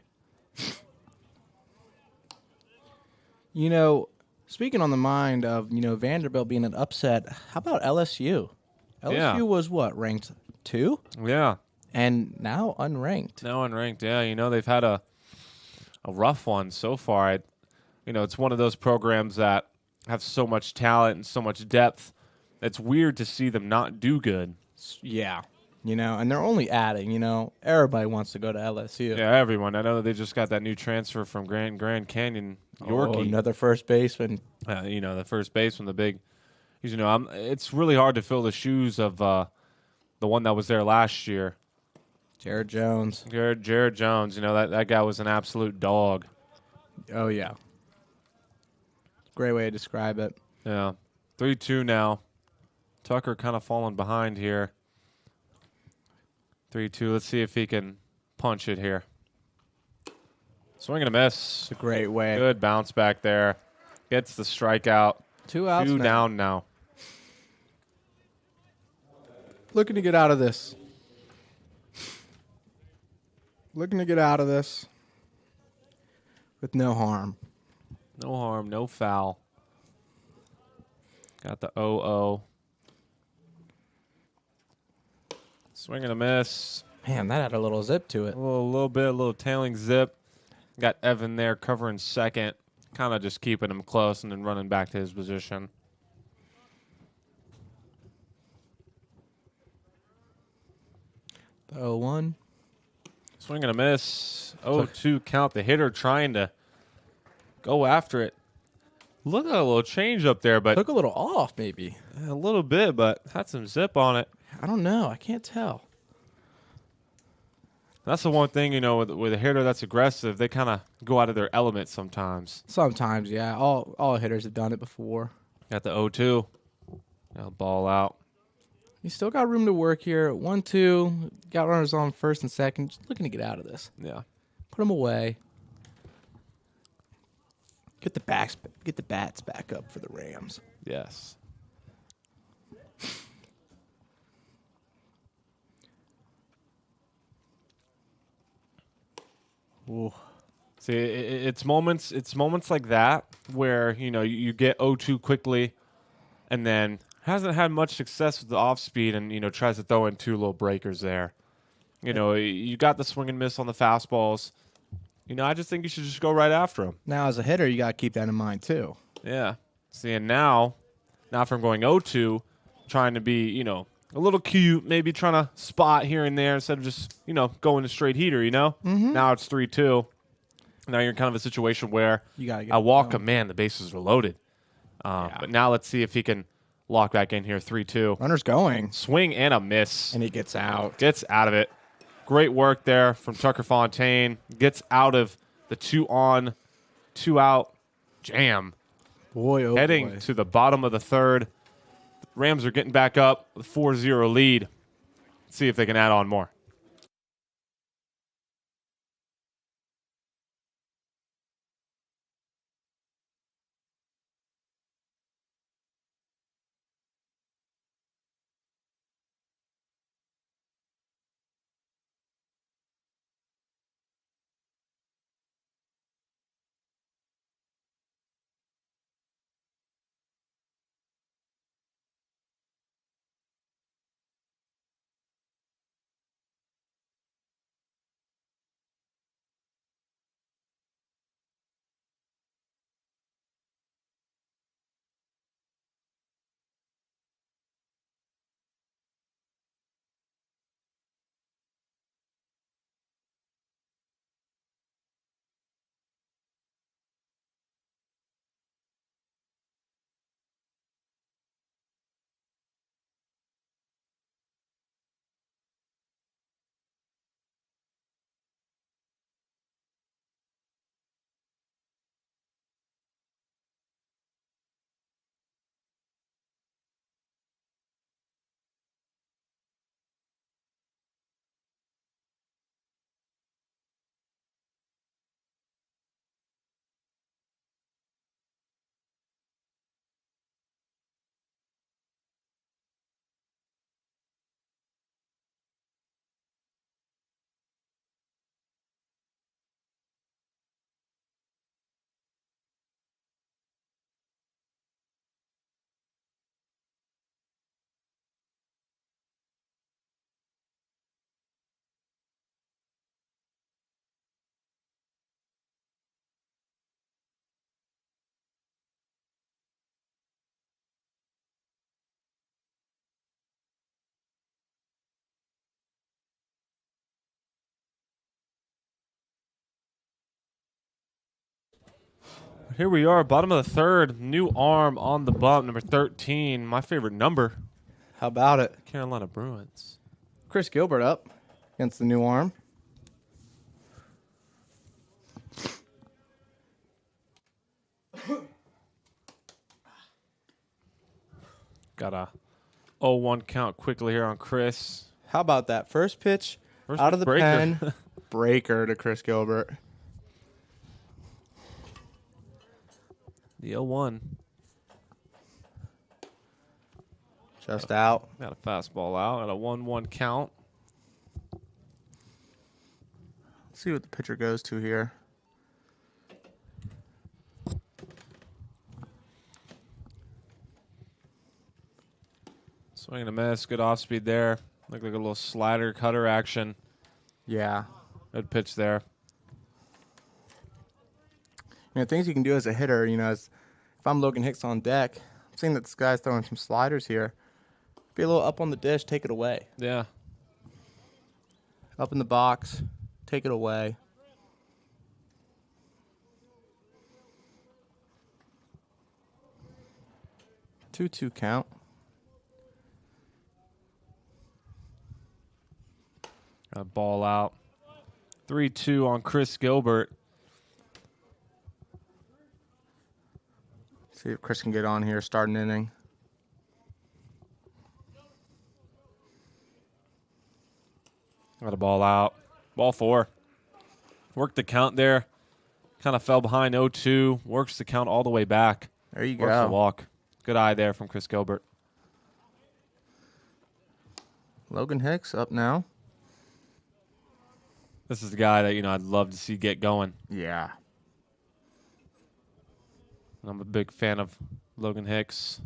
Speaking on the mind of, Vanderbilt being an upset, how about LSU? Yeah. LSU was what, ranked 2? Yeah. And now unranked. No unranked. Yeah, they've had a rough one so far. It's one of those programs that have so much talent and so much depth. It's weird to see them not do good. Yeah. And they're only adding, everybody wants to go to LSU. Yeah, everyone. I know they just got that new transfer from Grand Canyon, Yorkie. Oh, another first baseman. The first baseman, the big. It's really hard to fill the shoes of the one that was there last year. Jared Jones. Jared Jones. That guy was an absolute dog. Oh, yeah. Great way to describe it. Yeah. 3-2 now. Tucker kind of falling behind here. 3-2. Let's see if he can punch it here. Swing and a miss. It's a great way. Good bounce back there. Gets the strikeout. 2 outs. 2 down now. Looking to get out of this. Looking to get out of this with no harm. No harm, no foul. Got the 0-0. Swing and a miss. Man, that had a little zip to it. A little tailing zip. Got Evan there covering second. Kind of just keeping him close and then running back to his position. The 0-1. Swing and a miss. 0-2 count. The hitter trying to go after it. Look at a little change up there, but Took a little off, maybe. a little bit, but had some zip on it. I don't know. I can't tell. That's the one thing, with a hitter that's aggressive, they kind of go out of their element sometimes. Sometimes, yeah. All hitters have done it before. Got the 0-2. Now ball out. You still got room to work here. 1-2. Got runners on first and second. Just looking to get out of this. Yeah. Put them away. Get the bats back up for the Rams. Yes. Ooh. See, it's moments like that where, you get 0-2 quickly and then hasn't had much success with the off speed and, tries to throw in 2 little breakers there. You got the swing and miss on the fastballs. I just think you should just go right after him. Now, as a hitter, you got to keep that in mind, too. Yeah. See, and now from going 0-2, trying to be, a little cute, maybe trying to spot here and there instead of just, going to straight heater, Mm-hmm. Now it's 3-2. Now you're in kind of a situation where You got to get I walk him, man, the bases were loaded. Yeah. But now let's see if he can lock back in here, 3-2. Runner's going. Swing and a miss. And he gets out. Gets out of it. Great work there from Tucker Fontaine. Gets out of the 2-on, 2-out jam. Boy, oh Heading boy. to the bottom of the third. Rams are getting back up with a 4-0 lead. Let's see if they can add on more. Here we are, bottom of the third. New arm on the bump, number 13. My favorite number. How about it? Carolina Bruins. Chris Gilbert up against the new arm. Got a 0-1 count quickly here on Chris. How about that? First pitch out of the breaker. pen. Breaker to Chris Gilbert. The 0-1. Just out. Got a fastball out at a 1-1 count. Let's see what the pitcher goes to here. Swing and a miss. Good off speed there. Looked like a little slider cutter action. Yeah. Good pitch there. Things you can do as a hitter, if I'm Logan Hicks on deck, I'm seeing that this guy's throwing some sliders here. Be a little up on the dish, take it away. Yeah. Up in the box, take it away. Two count. Got a ball out. 3-2 on Chris Gilbert. See if Chris can get on here, start an inning. Got a ball out. Ball 4. Worked the count there. Kind of fell behind 0-2. Works the count all the way back. There you Works the go. walk. Good eye there from Chris Gilbert. Logan Hicks up now. This is the guy that, I'd love to see get going. Yeah. I'm a big fan of Logan Hicks.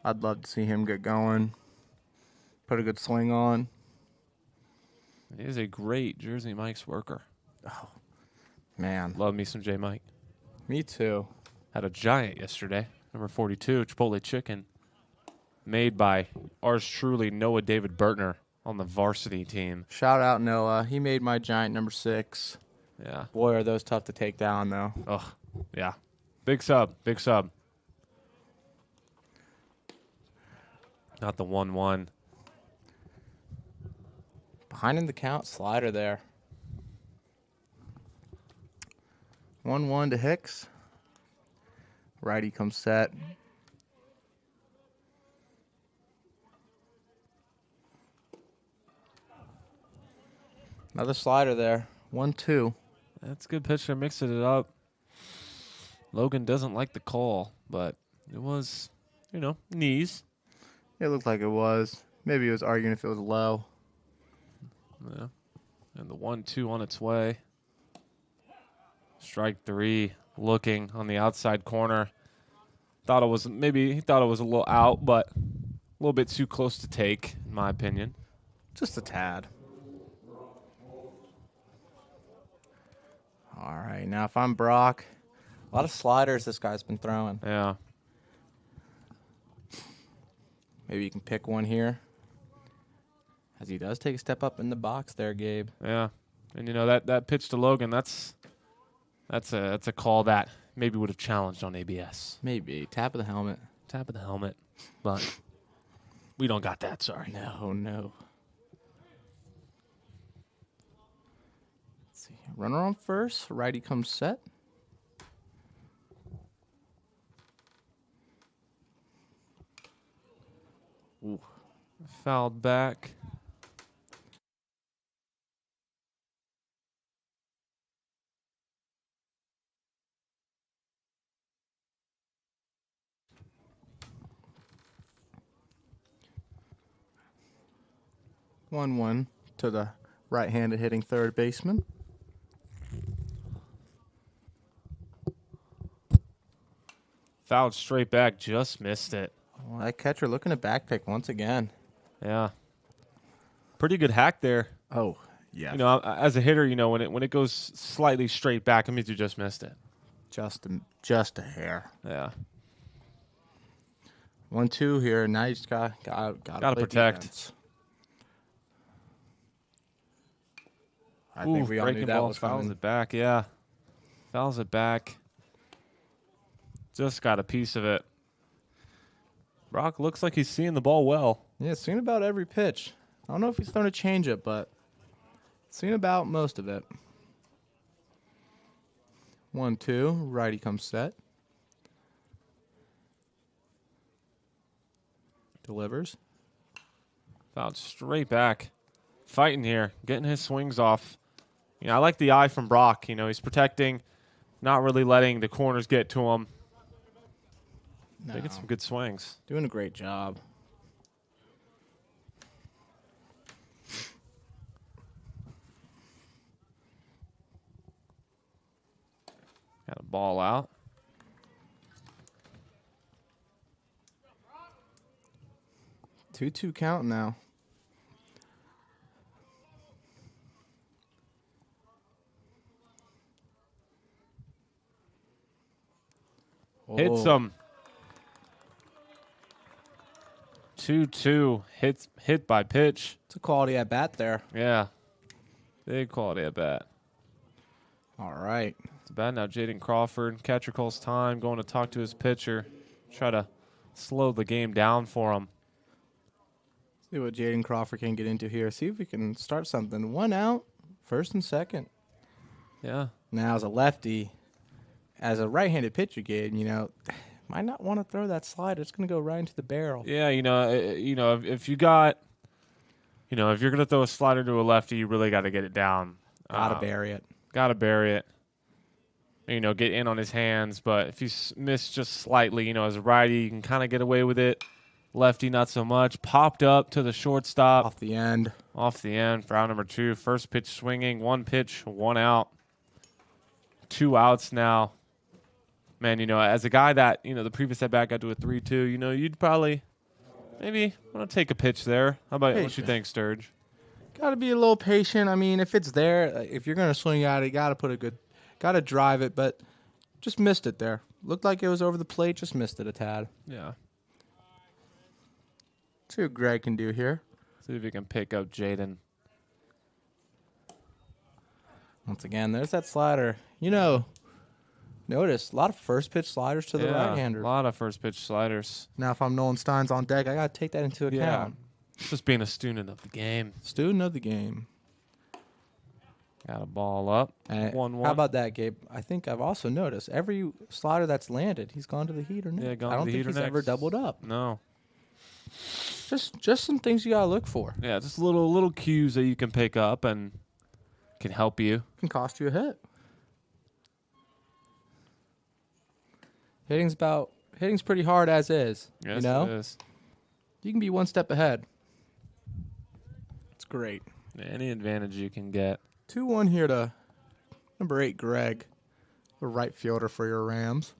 I'd love to see him get going. Put a good swing on. He is a great Jersey Mike's worker. Oh, man. Love me some J Mike. Me too. Had a giant yesterday. Number 42, Chipotle chicken. Made by ours truly, Noah David Bertner on the varsity team. Shout out Noah. He made my giant number 6. Yeah. Boy, are those tough to take down, though. Oh, yeah. Big sub. Big sub. Not the 1-1. Behind in the count, slider there. 1-1 to Hicks. Righty comes set. Another slider there. 1-2. That's a good pitch there, mixing it up. Logan doesn't like the call, but it was, knees. It looked like it was. Maybe he was arguing if it was low. Yeah. And the 1-2 on its way. Strike 3, looking on the outside corner. He thought it was a little out, but a little bit too close to take, in my opinion. Just a tad. All right, now if I'm Brock, a lot of sliders this guy's been throwing. Yeah. Maybe you can pick one here. As he does take a step up in the box there, Gabe. Yeah. And that pitch to Logan, that's a call that maybe would have challenged on ABS. Maybe. Tap of the helmet. Tap of the helmet. But we don't got that, sorry. No. Let's see. Runner on first. Righty comes set. Ooh. Fouled back. 1-1 to the right-handed hitting third baseman. Fouled straight back, just missed it. Well, that catcher looking to back pick once again. Yeah. Pretty good hack there. Oh, yeah. As a hitter, when it goes slightly straight back, it means you just missed it. Just a hair. Yeah. 1-2 here. Now you just gotta protect. Defense. I think we all knew breaking that ball was fouls coming. it back. Yeah. Fouls it back. Just got a piece of it. Brock looks like he's seeing the ball well. Yeah, seen about every pitch. I don't know if he's throwing a change it, but seen about most of it. 1-2. Righty comes set. Delivers. Fouled straight back. Fighting here. Getting his swings off. You know, I like the eye from Brock. You know, he's protecting, not really letting the corners get to him. No. Making some good swings. Doing a great job. Got a ball out. Two count now. Hits him. 2-2. Hit by pitch. It's a quality at bat there. Yeah. Big quality at bat. All right. It's bad now. Jaden Crawford. Catcher calls time. Going to talk to his pitcher. Try to slow the game down for him. See what Jaden Crawford can get into here. See if we can start something. 1 out, first and second. Yeah. Now, as a lefty, as a right-handed pitcher, Gabe, you know, might not want to throw that slider. It's going to go right into the barrel. Yeah, if you got, if you're going to throw a slider to a lefty, you really got to get it down. Got to bury it. Got to bury it. Get in on his hands. But if you miss just slightly, as a righty, you can kind of get away with it. Lefty, not so much. Popped up to the shortstop. Off the end. For out number 2. First pitch swinging. 1 pitch, 1 out. 2 outs now. Man, as a guy that, the previous at-bat got to a 3-2, you'd probably maybe want to take a pitch there. How about what you think, Sturge? Got to be a little patient. I mean, if it's there, if you're going to swing at it, got to drive it, but just missed it there. Looked like it was over the plate, just missed it a tad. Yeah. See what Greg can do here. See if he can pick up Jaden. Once again, there's that slider. Notice a lot of first pitch sliders to the right-hander. A lot of first pitch sliders. Now, if I'm Nolan Steins on deck, I got to take that into account. Just being a student of the game. Student of the game. Got a ball up. 1-1. How about that, Gabe? I think I've also noticed every slider that's landed, he's gone to the heater next. Yeah, gone I don't to the think heater he's next. ever doubled up. No. Just some things you got to look for. Yeah, just little cues that you can pick up and can help you. Can cost you a hit. Hitting's pretty hard as is. Yes, it is. You can be one step ahead. It's great. Any advantage you can get. 2-1 here to number 8, Greg, the right fielder for your Rams.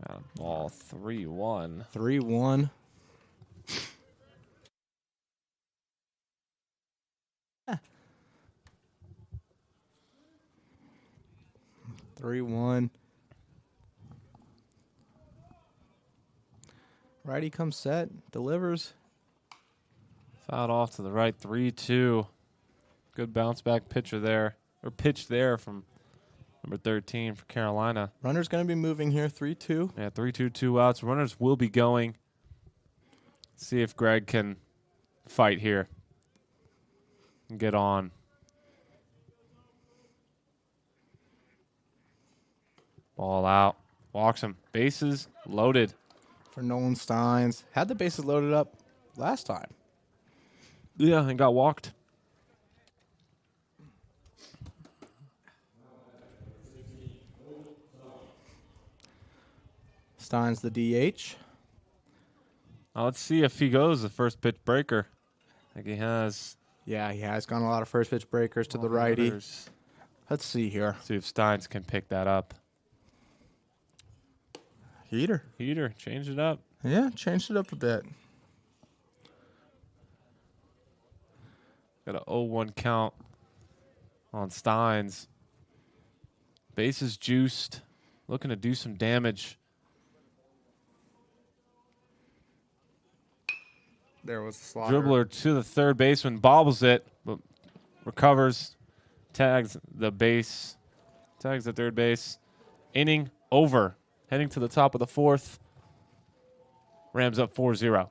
Got a ball 3-1. 3-1. Yeah. 3-1. Righty comes set, delivers. Fouled off to the right, 3-2. Good bounce back pitch there from number 13 for Carolina. Runner's going to be moving here, 3-2. Yeah, 3-2, 2 outs. Runners will be going. See if Greg can fight here and get on. Ball out. Walks him. Bases loaded. For Nolan Steins. Had the bases loaded up last time. Yeah, and got walked. Steins the DH. Now let's see if he goes the first pitch breaker. I think he has. Yeah, he has gone a lot of first pitch breakers to the righty. Let's Let's see here. see if Steins can pick that up. Heater. Change it up. Yeah, changed it up a bit. Got a 0-1 count on Steins. Bases juiced. Looking to do some damage. There was the slider. Dribbler to the third baseman. Bobbles it. But recovers. tags the base, tags the third base. Inning over. Heading to the top of the fourth. Rams up 4-0.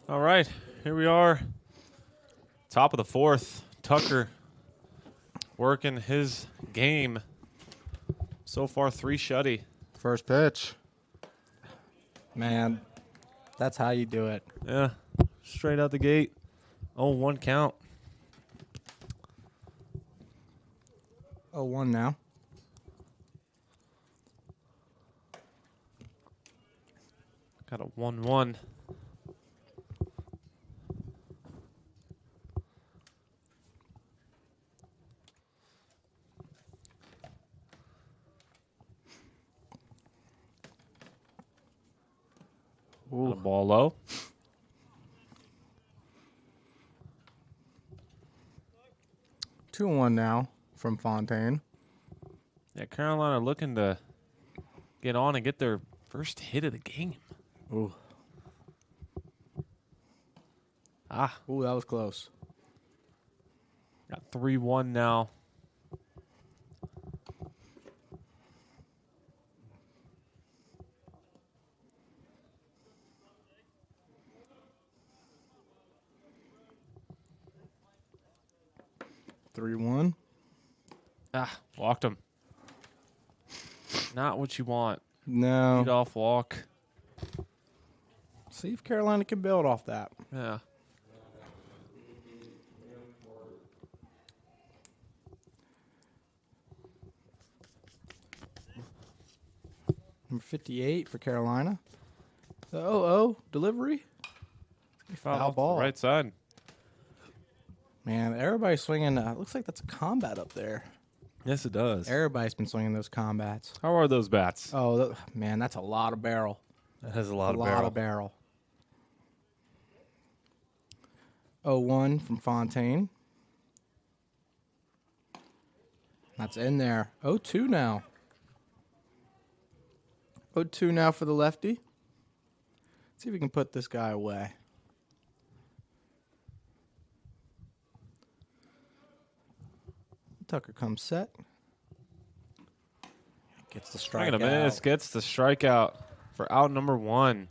All right, here we are. Top of the fourth. Tucker working his game. So far, 3 shutty. First pitch. Man, that's how you do it. Yeah, straight out the gate. 0-1 count. 0-1 now. Got a 1-1. Ooh. A ball low. Two and 1 now from Fontaine. Yeah, Carolina looking to get on and get their first hit of the game. Ooh. Ooh, that was close. Got 3-1 now. Three one. Walked him. Not what you want. No. Lead off walk. See if Carolina can build off that. Yeah. Number 58 for Carolina. The 0-0 delivery. Foul Foul off ball. the right side. Man, everybody's swinging. Looks like that's a combat up there. Yes, it does. Everybody's been swinging those combats. How are those bats? Oh, man, that's a lot of barrel. That has a lot A of lot barrel. of barrel. 0-1 from Fontaine. That's in there. 0-2 now. 0-2 now for the lefty. Let's see if we can put this guy away. Tucker comes set. Gets the strikeout. Swing and a miss. Gets the strikeout for out number 1.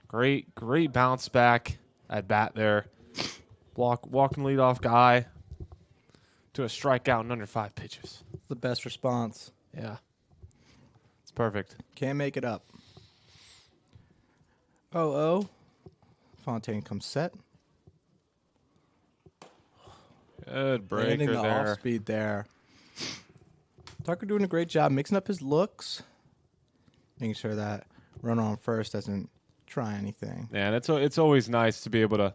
Great bounce back at bat there. Walking leadoff guy to a strikeout in under 5 pitches. The best response. Yeah. It's perfect. Can't make it up. 0-0. Fontaine comes set. Good breaker Landing the there. off speed there. Tucker doing a great job mixing up his looks, making sure that runner on first doesn't try anything. Yeah, and it's always nice to be able to,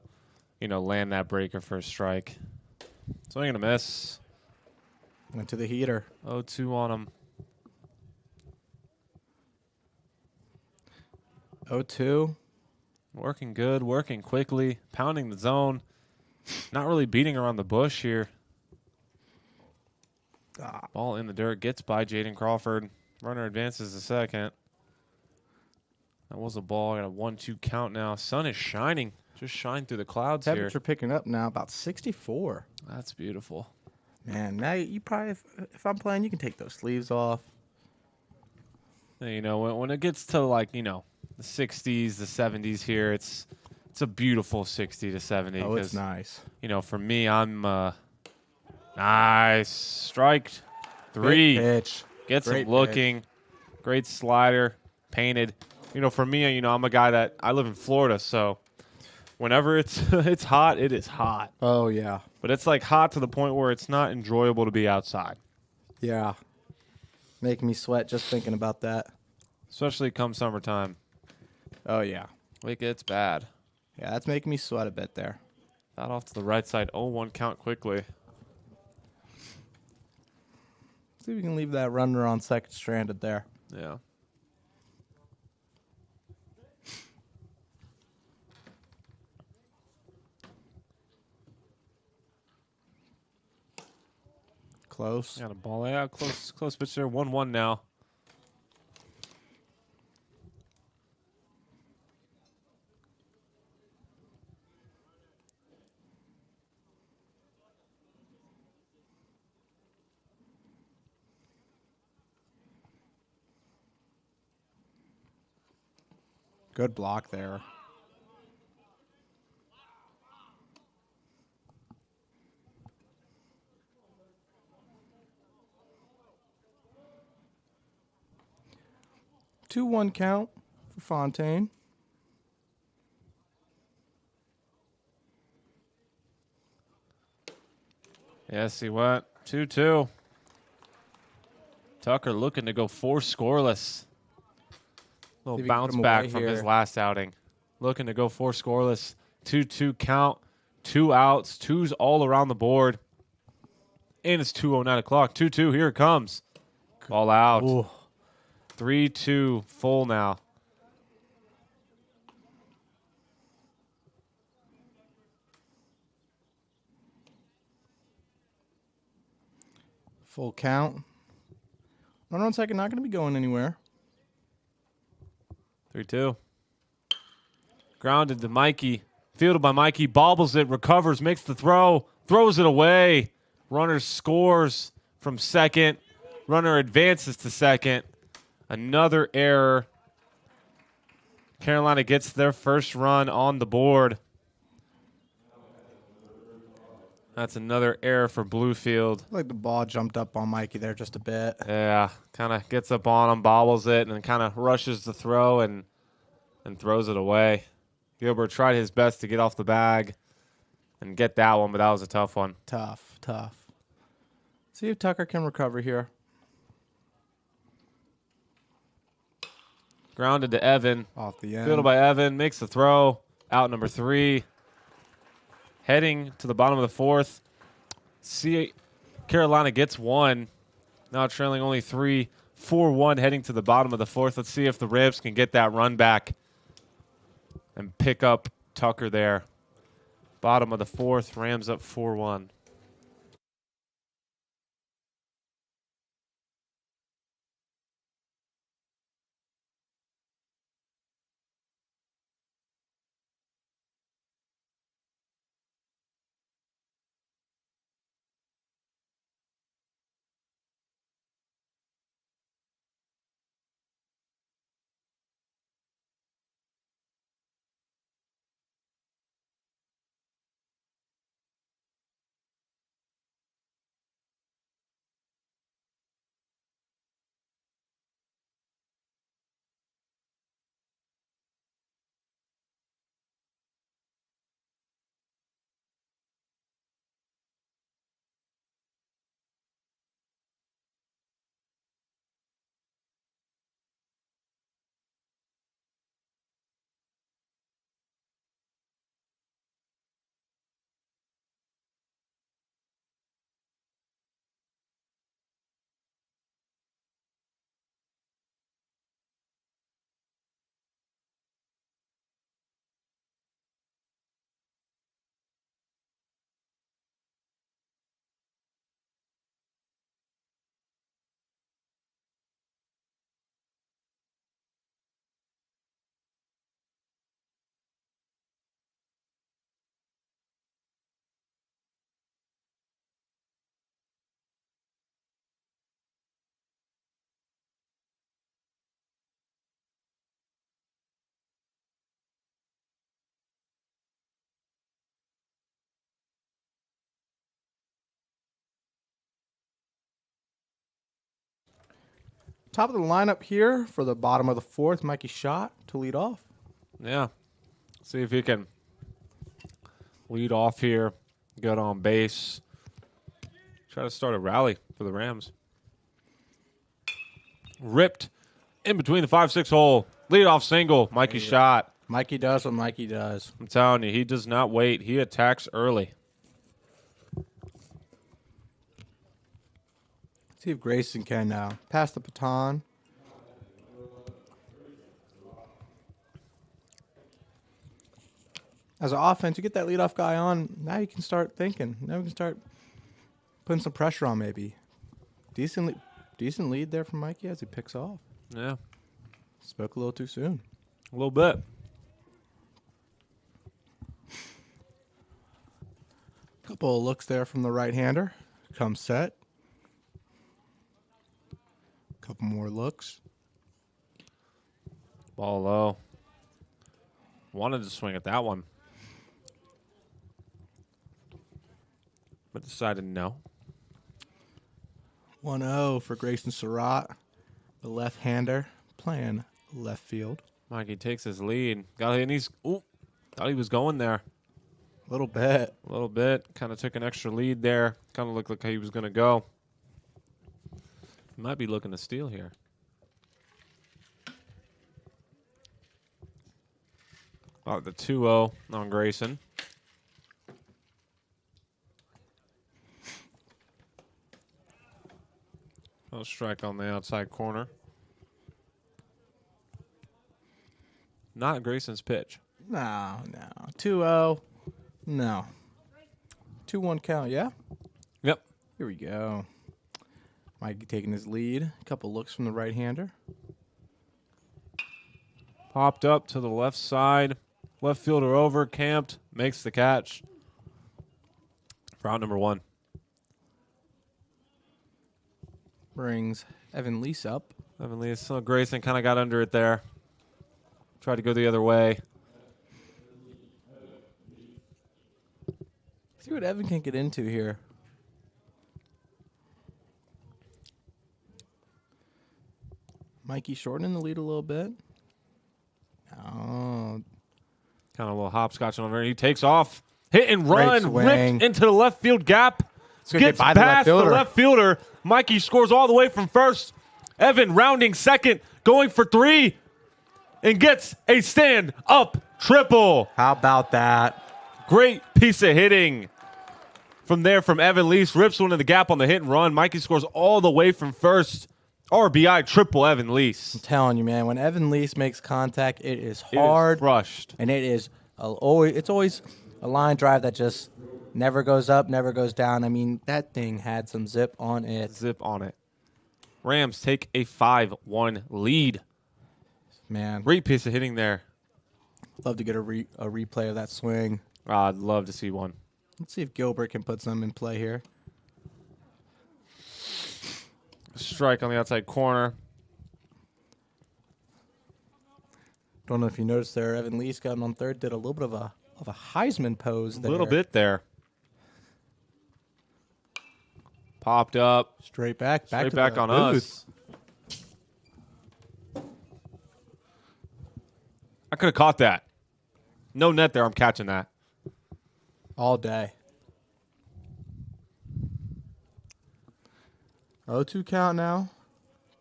land that breaker for a strike. Swing and a miss. Went to the heater. 0-2 on him. 0-2. Working good, working quickly, pounding the zone. Not really beating around the bush here. Ball in the dirt, gets by Jaden Crawford. Runner advances to second. That was a ball. I got a 1-2 count now. Sun is shining. Just shine through the clouds here. Temperature picking up now, about 64. That's beautiful. Man, now you probably, if I'm playing, you can take those sleeves off. When it gets to the 60s, the 70s here, it's a beautiful 60 to 70. Oh, it's nice. For me, I'm nice strike 3. Great pitch. Gets Great him looking. Great slider, painted. For me, I'm a guy that I live in Florida, so whenever it's it's hot, it is hot. Oh yeah. But it's hot to the point where it's not enjoyable to be outside. Yeah. Making me sweat just thinking about that. Especially come summertime. Oh yeah. It gets bad. Yeah, that's making me sweat a bit there. That off to the right side. 0-1 count quickly. See if we can leave that runner on second stranded there. Yeah. Close. Got a ball out. Close pitch there. 1-1 now. Good block there. Two 1 count for Fontaine. Yeah, see what? 2-2. Tucker looking to go 4 scoreless. Little bounce back from his last outing. Looking to go 4 scoreless. 2-2 count. 2 outs. 2s all around the board. And it's 2:09 o'clock. 2-2. Here it comes. Ball out. Ooh. 3-2 full now. Full count. Runner on second, not going to be going anywhere. 3-2. Grounded to Mikey. Fielded by Mikey. Bobbles it. Recovers. Makes the throw. Throws it away. Runner scores from second. Runner advances to second. Another error. Carolina gets their first run on the board. That's another error for Bluefield. Like the ball jumped up on Mikey there just a bit. Yeah, kind of gets up on him, bobbles it, and then kind of rushes the throw and throws it away. Gilbert tried his best to get off the bag and get that one, but that was a tough one. Tough. See if Tucker can recover here. Grounded to Evan. Off the end. Fielded by Evan. Makes the throw. Out number 3. Heading to the bottom of the 4th. See, Carolina gets 1. Now trailing only 3. 4-1 heading to the bottom of the 4th. Let's see if the Ribs can get that run back and pick up Tucker there. Bottom of the 4th. Rams up 4-1. top of the lineup here for the bottom of the fourth. Mikey Schott to lead off. Yeah. See if he can lead off here, get on base, try to start a rally for the Rams. Ripped in between the 5-6 hole. Leadoff single. Mikey Schott. Mikey does what Mikey does. I'm telling you, he does not wait. He attacks early. See if Grayson can now pass the baton. As an offense, you get that leadoff guy on. Now you can start thinking. Now we can start putting some pressure on. Maybe decent lead there from Mikey as he picks off. Yeah, Spoke a little too soon. a little bit. Couple of looks there from the right-hander. Comes set. Couple more looks. Ball low. Wanted to swing at that one, but decided no. 1-0 for Grayson Surratt, the left-hander, playing left field. Mikey takes his lead. Got and he's thought he was going there A little bit. a little bit. Kind of took an extra lead there. Kind of looked like he was going to go. He might be looking to steal here. Oh, the 2-0 on Grayson. Oh, strike on the outside corner. Not Grayson's pitch. No. 2-0. No. 2-1 count, yeah? Yep. Here we go. Mikey taking his lead. A couple looks from the right-hander. Popped up to the left side. Left fielder over, camped, makes the catch. For out number 1. Brings Evan Lease up. Evan Lee, so Grayson kind of got under it there. Tried to go the other way. See what Evan can get into here. Mikey shortening the lead a little bit. Oh, Kind of a little hopscotch over. He takes off. Hit and run. swing. Ripped into the left field gap. gonna Gets get by the left past the fielder. left fielder. Mikey scores all the way from first. Evan rounding second. Going for 3. And gets a stand-up triple. how about that? Great piece of hitting from there from Evan Lease. Rips one in the gap on the hit and run. Mikey scores all the way from first. RBI triple Evan Lease. I'm telling you, man, when Evan Lease makes contact, it is It is hard. crushed. And it is always a line drive that just never goes up, never goes down. I mean, that thing had some zip on it. Zip on it. Rams take a 5-1 lead. Man, Great piece of hitting there. love to get a replay of that swing. I'd love to see one. Let's see if Gilbert can put some in play here. Strike on the outside corner. Don't know if you noticed there, Evan Lease got him on third, did a little bit of a Heisman pose A there. little bit there. Popped up. Straight back Straight to back the on booth. us. I could have caught that. No net there. I'm catching that. All day. 0-2 count now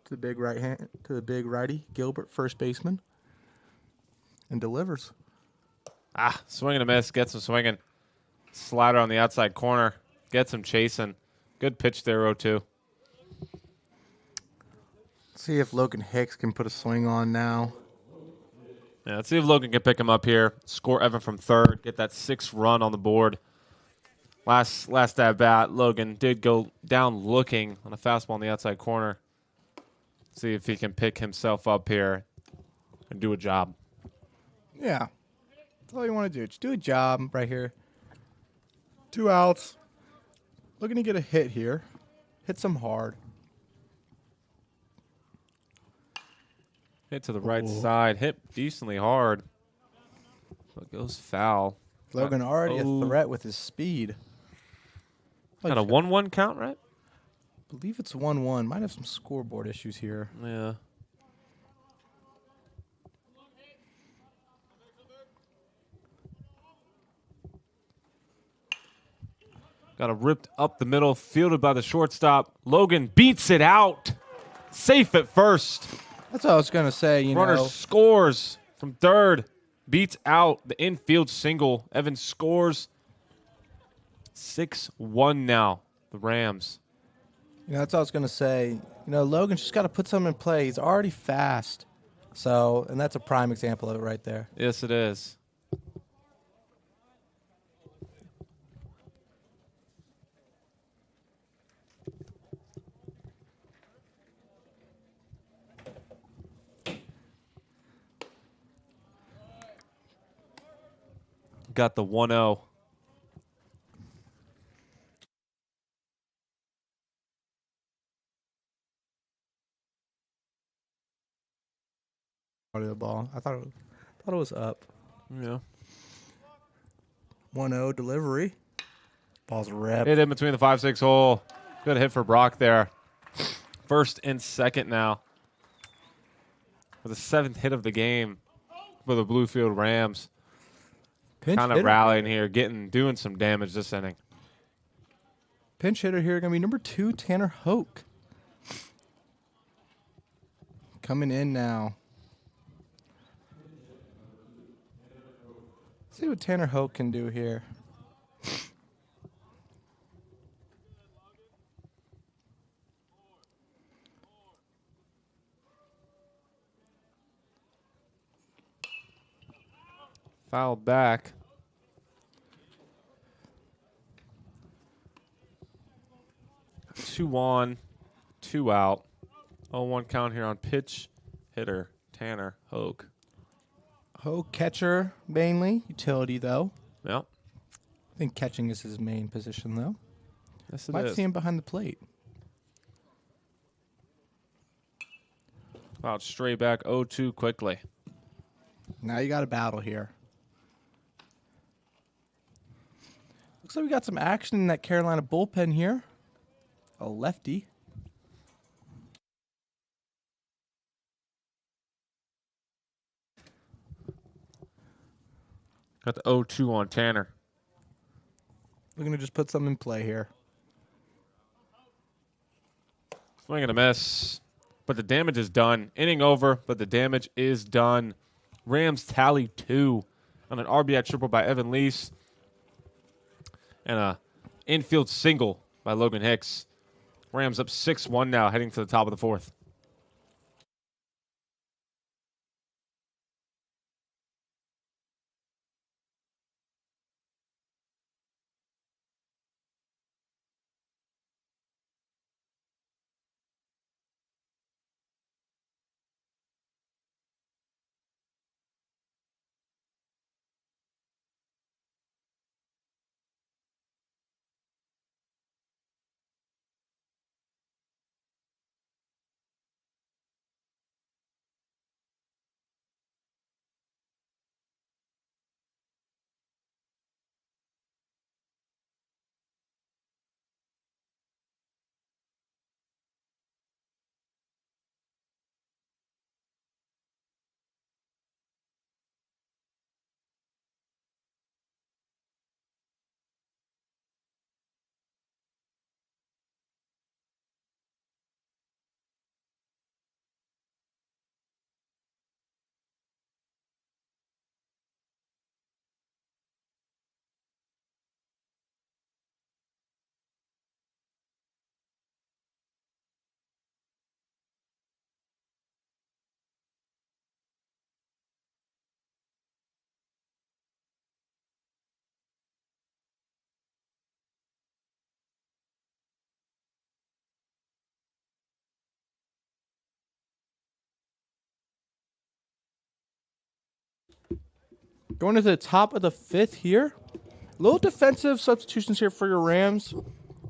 to the big righty, Gilbert, first baseman, and delivers. Swing and a miss. Gets him swinging. Slider on the outside corner. Gets him chasing. Good pitch there, 0-2. See if Logan Hicks can put a swing on now. Yeah, let's see if Logan can pick him up here. Score Evan from third. Get that 6th run on the board. Last at bat, Logan did go down looking on a fastball on the outside corner. See if he can pick himself up here and do a job. Yeah. That's all you want to do. Just do a job right here. 2 outs. Looking to get a hit here. Hit some hard. Hit to the right side. Hit decently hard. But goes foul. Logan already a threat with his speed. Got a 1-1 count, right? believe it's 1-1. Might have some scoreboard issues here. Yeah. Got it ripped up the middle, fielded by the shortstop. Logan beats it out. Safe at first. That's what I was going to say, Runner scores from third. Beats out the infield single. Evans scores. 6-1 now, the Rams. That's what I was going to say. Logan's just got to put something in play. He's already fast. And that's a prime example of it right there. Yes, it is. Got the 1-0. The ball. I thought it was up. Yeah. 1-0 delivery. Ball's ripped. Hit in between the 5-6 hole. Good hit for Brock there. First and second now. For the 7th hit of the game for the Bluefield Rams. Kind of rallying here, doing some damage this inning. Pinch hitter here going to be number 2, Tanner Hoke. Coming in now. See what Tanner Hoke can do here. Foul back. Two on, 2 out. 0-1 count here on pitch hitter Tanner Hoke. Hoke catcher mainly, utility though. Yep. I think catching is his main position though. Yes, it Might is. see him behind the plate. Out straight back 0-2 quickly. Now you got a battle here. Looks like we got some action in that Carolina bullpen here. A lefty. Got the 0-2 on Tanner. We're going to just put something in play here. Swing and a miss. But the damage is done. Inning over, but the damage is done. Rams tally 2 on an RBI triple by Evan Lease. And a infield single by Logan Hicks. Rams up 6-1 now, heading to the top of the 4th. Going to the top of the 5th here. Little defensive substitutions here for your Rams.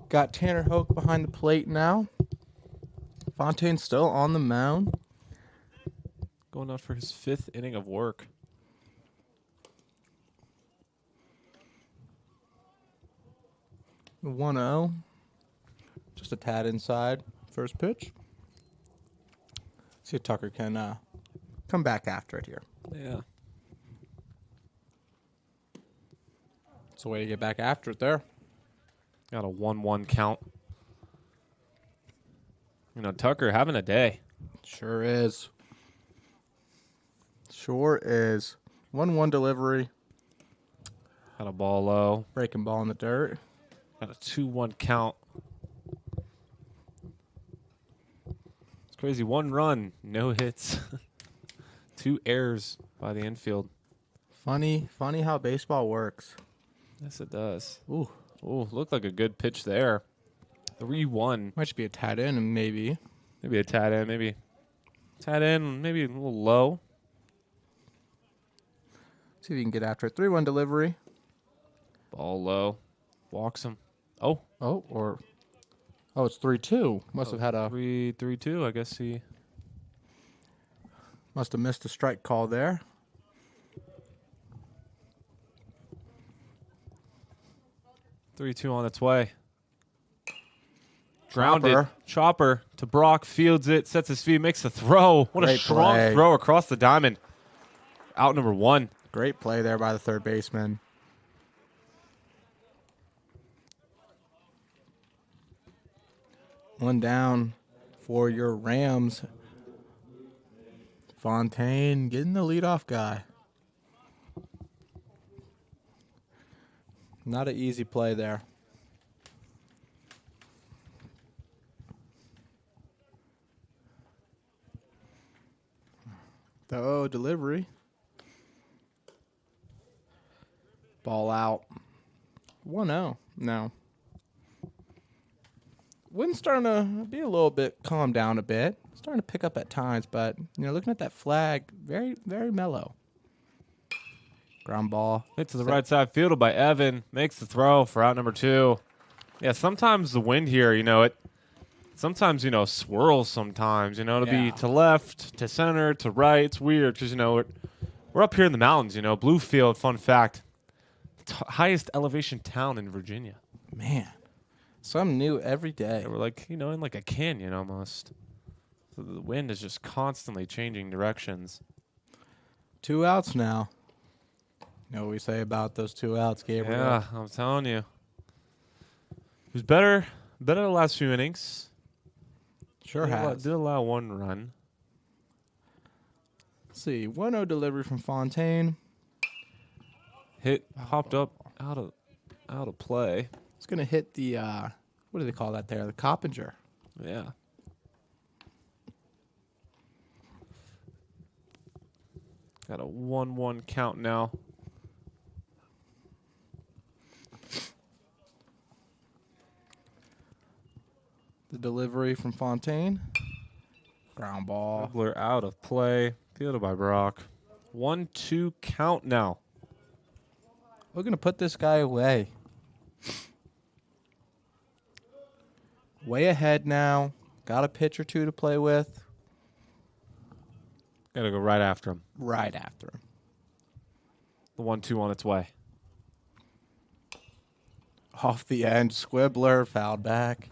Got Tanner Hoke behind the plate now. Fontaine still on the mound. Going out for his 5th inning of work. The 1-0. Just a tad inside. First pitch. See if Tucker can come back after it here. Yeah. It's a way to get back after it there. Got a 1-1 count. Tucker having a day. Sure is. Sure is. 1-1 delivery. Got a ball low. Breaking ball in the dirt. Got a 2-1 count. It's crazy. 1 run, no hits. 2 errors by the infield. Funny how baseball works. Yes, it does. Ooh. Ooh, looked like a good pitch there. 3-1. Might just be a tad in and maybe. Maybe a tad in, maybe a little low. See if you can get after it. 3-1 delivery. Ball low. Walks him. Oh. It's 3-2. Must have had a 3-2. I guess he must have missed a strike call there. Three-two on its way. Grounded. Chopper to Brock. Fields it. Sets his feet. Makes the throw. What a strong throw across the diamond. Out number 1. Great play there by the third baseman. One down for your Rams. Fontaine getting the leadoff guy. Not an easy play there. The delivery. Ball out. 1-0 now. Wind's starting to be a little bit calmed down a bit. Starting to pick up at times, but looking at that flag, very, very mellow. Ground ball. Hit to the right side, fielded by Evan. Makes the throw for out number 2. Yeah, sometimes the wind here, it sometimes, swirls sometimes, it'll be to left, to center, to right. It's weird because, we're up here in the mountains, Bluefield, fun fact, highest elevation town in Virginia. Man, something new every day. Yeah, we're like, in like a canyon almost. So the wind is just constantly changing directions. 2 outs now. You know what we say about those 2 outs, Gabriel? Yeah, I'm telling you. Who's better the last few innings. Sure has. Did allow 1 run. Let's see, 1-0 delivery from Fontaine. Hit popped up out of play. It's gonna hit the what do they call that there? The Coppinger. Yeah. Got a 1-1 count now. The delivery from Fontaine. Ground ball. Dribbler out of play. Fielded by Brock. 1-2 count now. We're going to put this guy away. Way ahead now. Got a pitch or 2 to play with. Got to go right after him. Right after him. The 1-2 on its way. Off the end. Squibbler fouled back.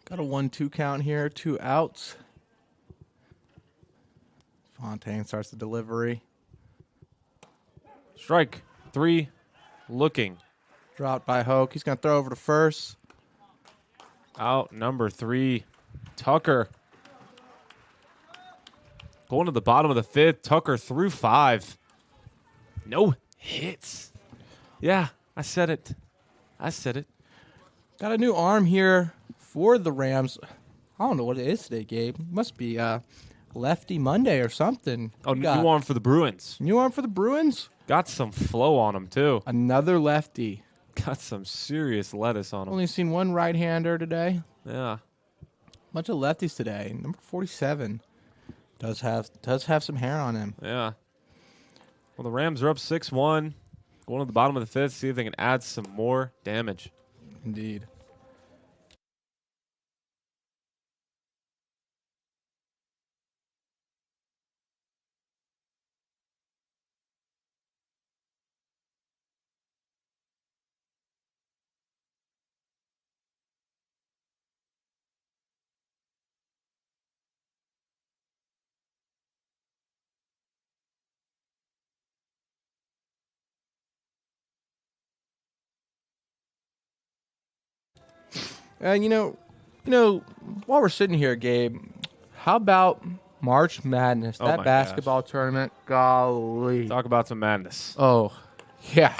Got a 1-2 count here. 2 outs. Fontaine starts the delivery. Strike 3. Looking. Dropped by Hoke. He's going to throw over to first. Out number 3. Tucker. Going to the bottom of the 5th. Tucker through 5. No hits. Yeah, I said it. Got a new arm here for the Rams. I don't know what it is today, Gabe. Must be Lefty Monday or something. Oh, new arm for the Bruins. New arm for the Bruins? Got some flow on him, too. Another lefty. Got some serious lettuce on him. Only seen one right-hander today. Yeah. Bunch of lefties today. Number 47 does have some hair on him. Yeah. Well, the Rams are up 6-1. Going to the bottom of the 5th, see if they can add some more damage. Indeed. And while we're sitting here, Gabe, how about March Madness? Oh That my basketball tournament, golly. Talk about some madness. Oh, yeah.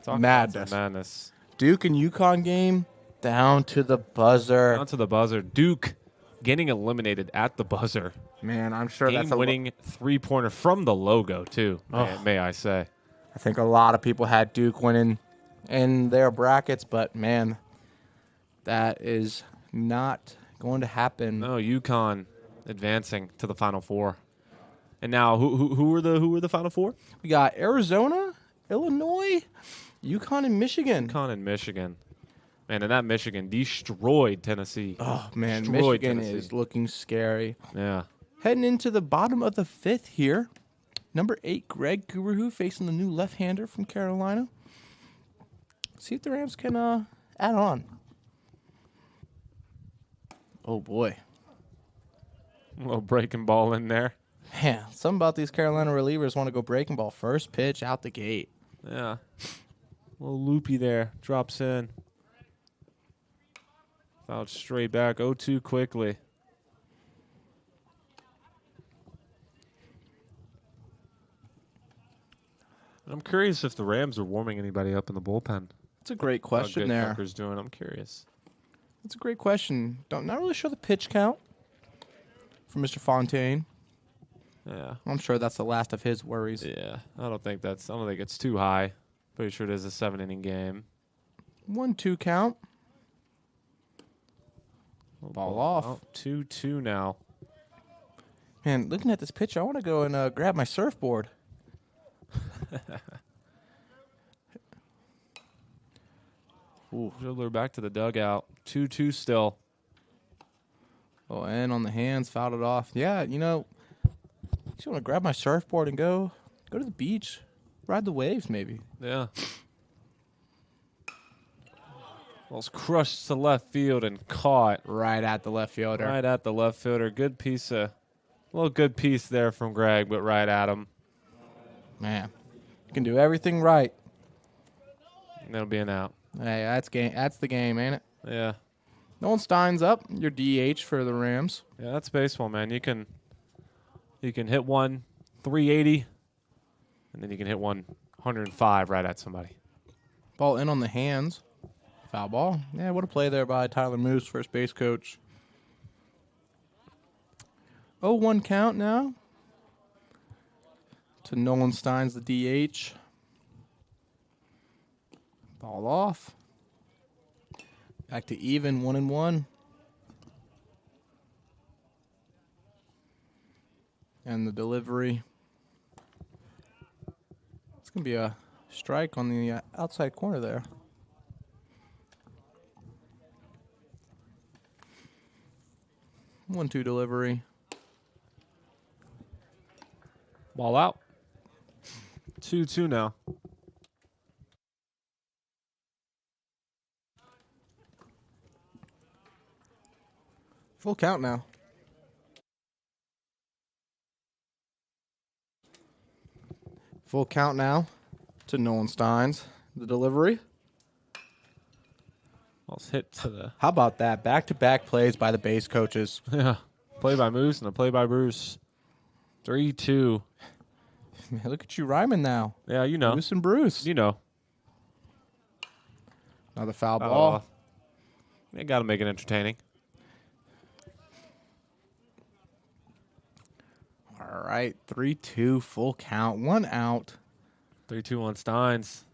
Talk about Madness. some madness. Duke and UConn game down to the buzzer. Down to the buzzer. Duke getting eliminated at the buzzer. Man, I'm sure that's a Game-winning three-pointer from the logo, too, may I say. I think a lot of people had Duke winning in their brackets, but, man, that is not going to happen. No, UConn advancing to the Final Four. And now, who were the Final Four? We got Arizona, Illinois, UConn, and Michigan. UConn and Michigan. Man, and that Michigan destroyed Tennessee. Oh, man, Destroyed Michigan Tennessee. is looking scary. Yeah. Heading into the bottom of the fifth here. Number 8, Greg Gurahu facing the new left-hander from Carolina. See if the Rams can add on. Oh, boy. A little breaking ball in there. Man, something about these Carolina relievers want to go breaking ball. First pitch out the gate. Yeah. A little loopy there. Drops in. Fouled straight back. 0-2 quickly. I'm curious if the Rams are warming anybody up in the bullpen. That's a great question How good there. Tucker's doing. I'm curious. That's a great question. Not really sure the pitch count for Mr. Fontaine. Yeah. I'm sure that's the last of his worries. Yeah. I don't think it's too high. Pretty sure it is a 7-inning game. 1-2 count. Ball off. Oh, 2-2 now. Man, looking at this pitch, I want to go and grab my surfboard. Ooh, Dribbler back to the dugout. 2-2 still. Oh, and on the hands, fouled it off. Yeah, just want to grab my surfboard and go to the beach, ride the waves maybe. Yeah. Well, it's crushed to left field and caught Right at the left fielder. right at the left fielder. Good piece there from Greg, but right at him. Man, you can do everything right. And that'll be an out. Hey, that's the game, ain't it? Yeah. Nolan Stein's up. Your DH for the Rams. Yeah, that's baseball, man. You can hit one 380, and then you can hit one 105 right at somebody. Ball in on the hands. Foul ball. Yeah, what a play there by Tyler Moose, first base coach. 0-1 count now to Nolan Stein's the DH. Ball off. Back to even, 1-1. And the delivery. It's going to be a strike on the outside corner there. One-two delivery. Ball out. 2-2 now. Full count now. Full count now to Nolan Steins. The delivery. Well, it's hit to the How about that? Back-to-back plays by the base coaches. yeah. Play by Moose and a play by Bruce. 3-2. Man, look at you rhyming now. Yeah, you know. Moose and Bruce. You know. Another foul ball. You got to make it entertaining. All right, 3-2, full count, 1 out. 3-2 on Steins.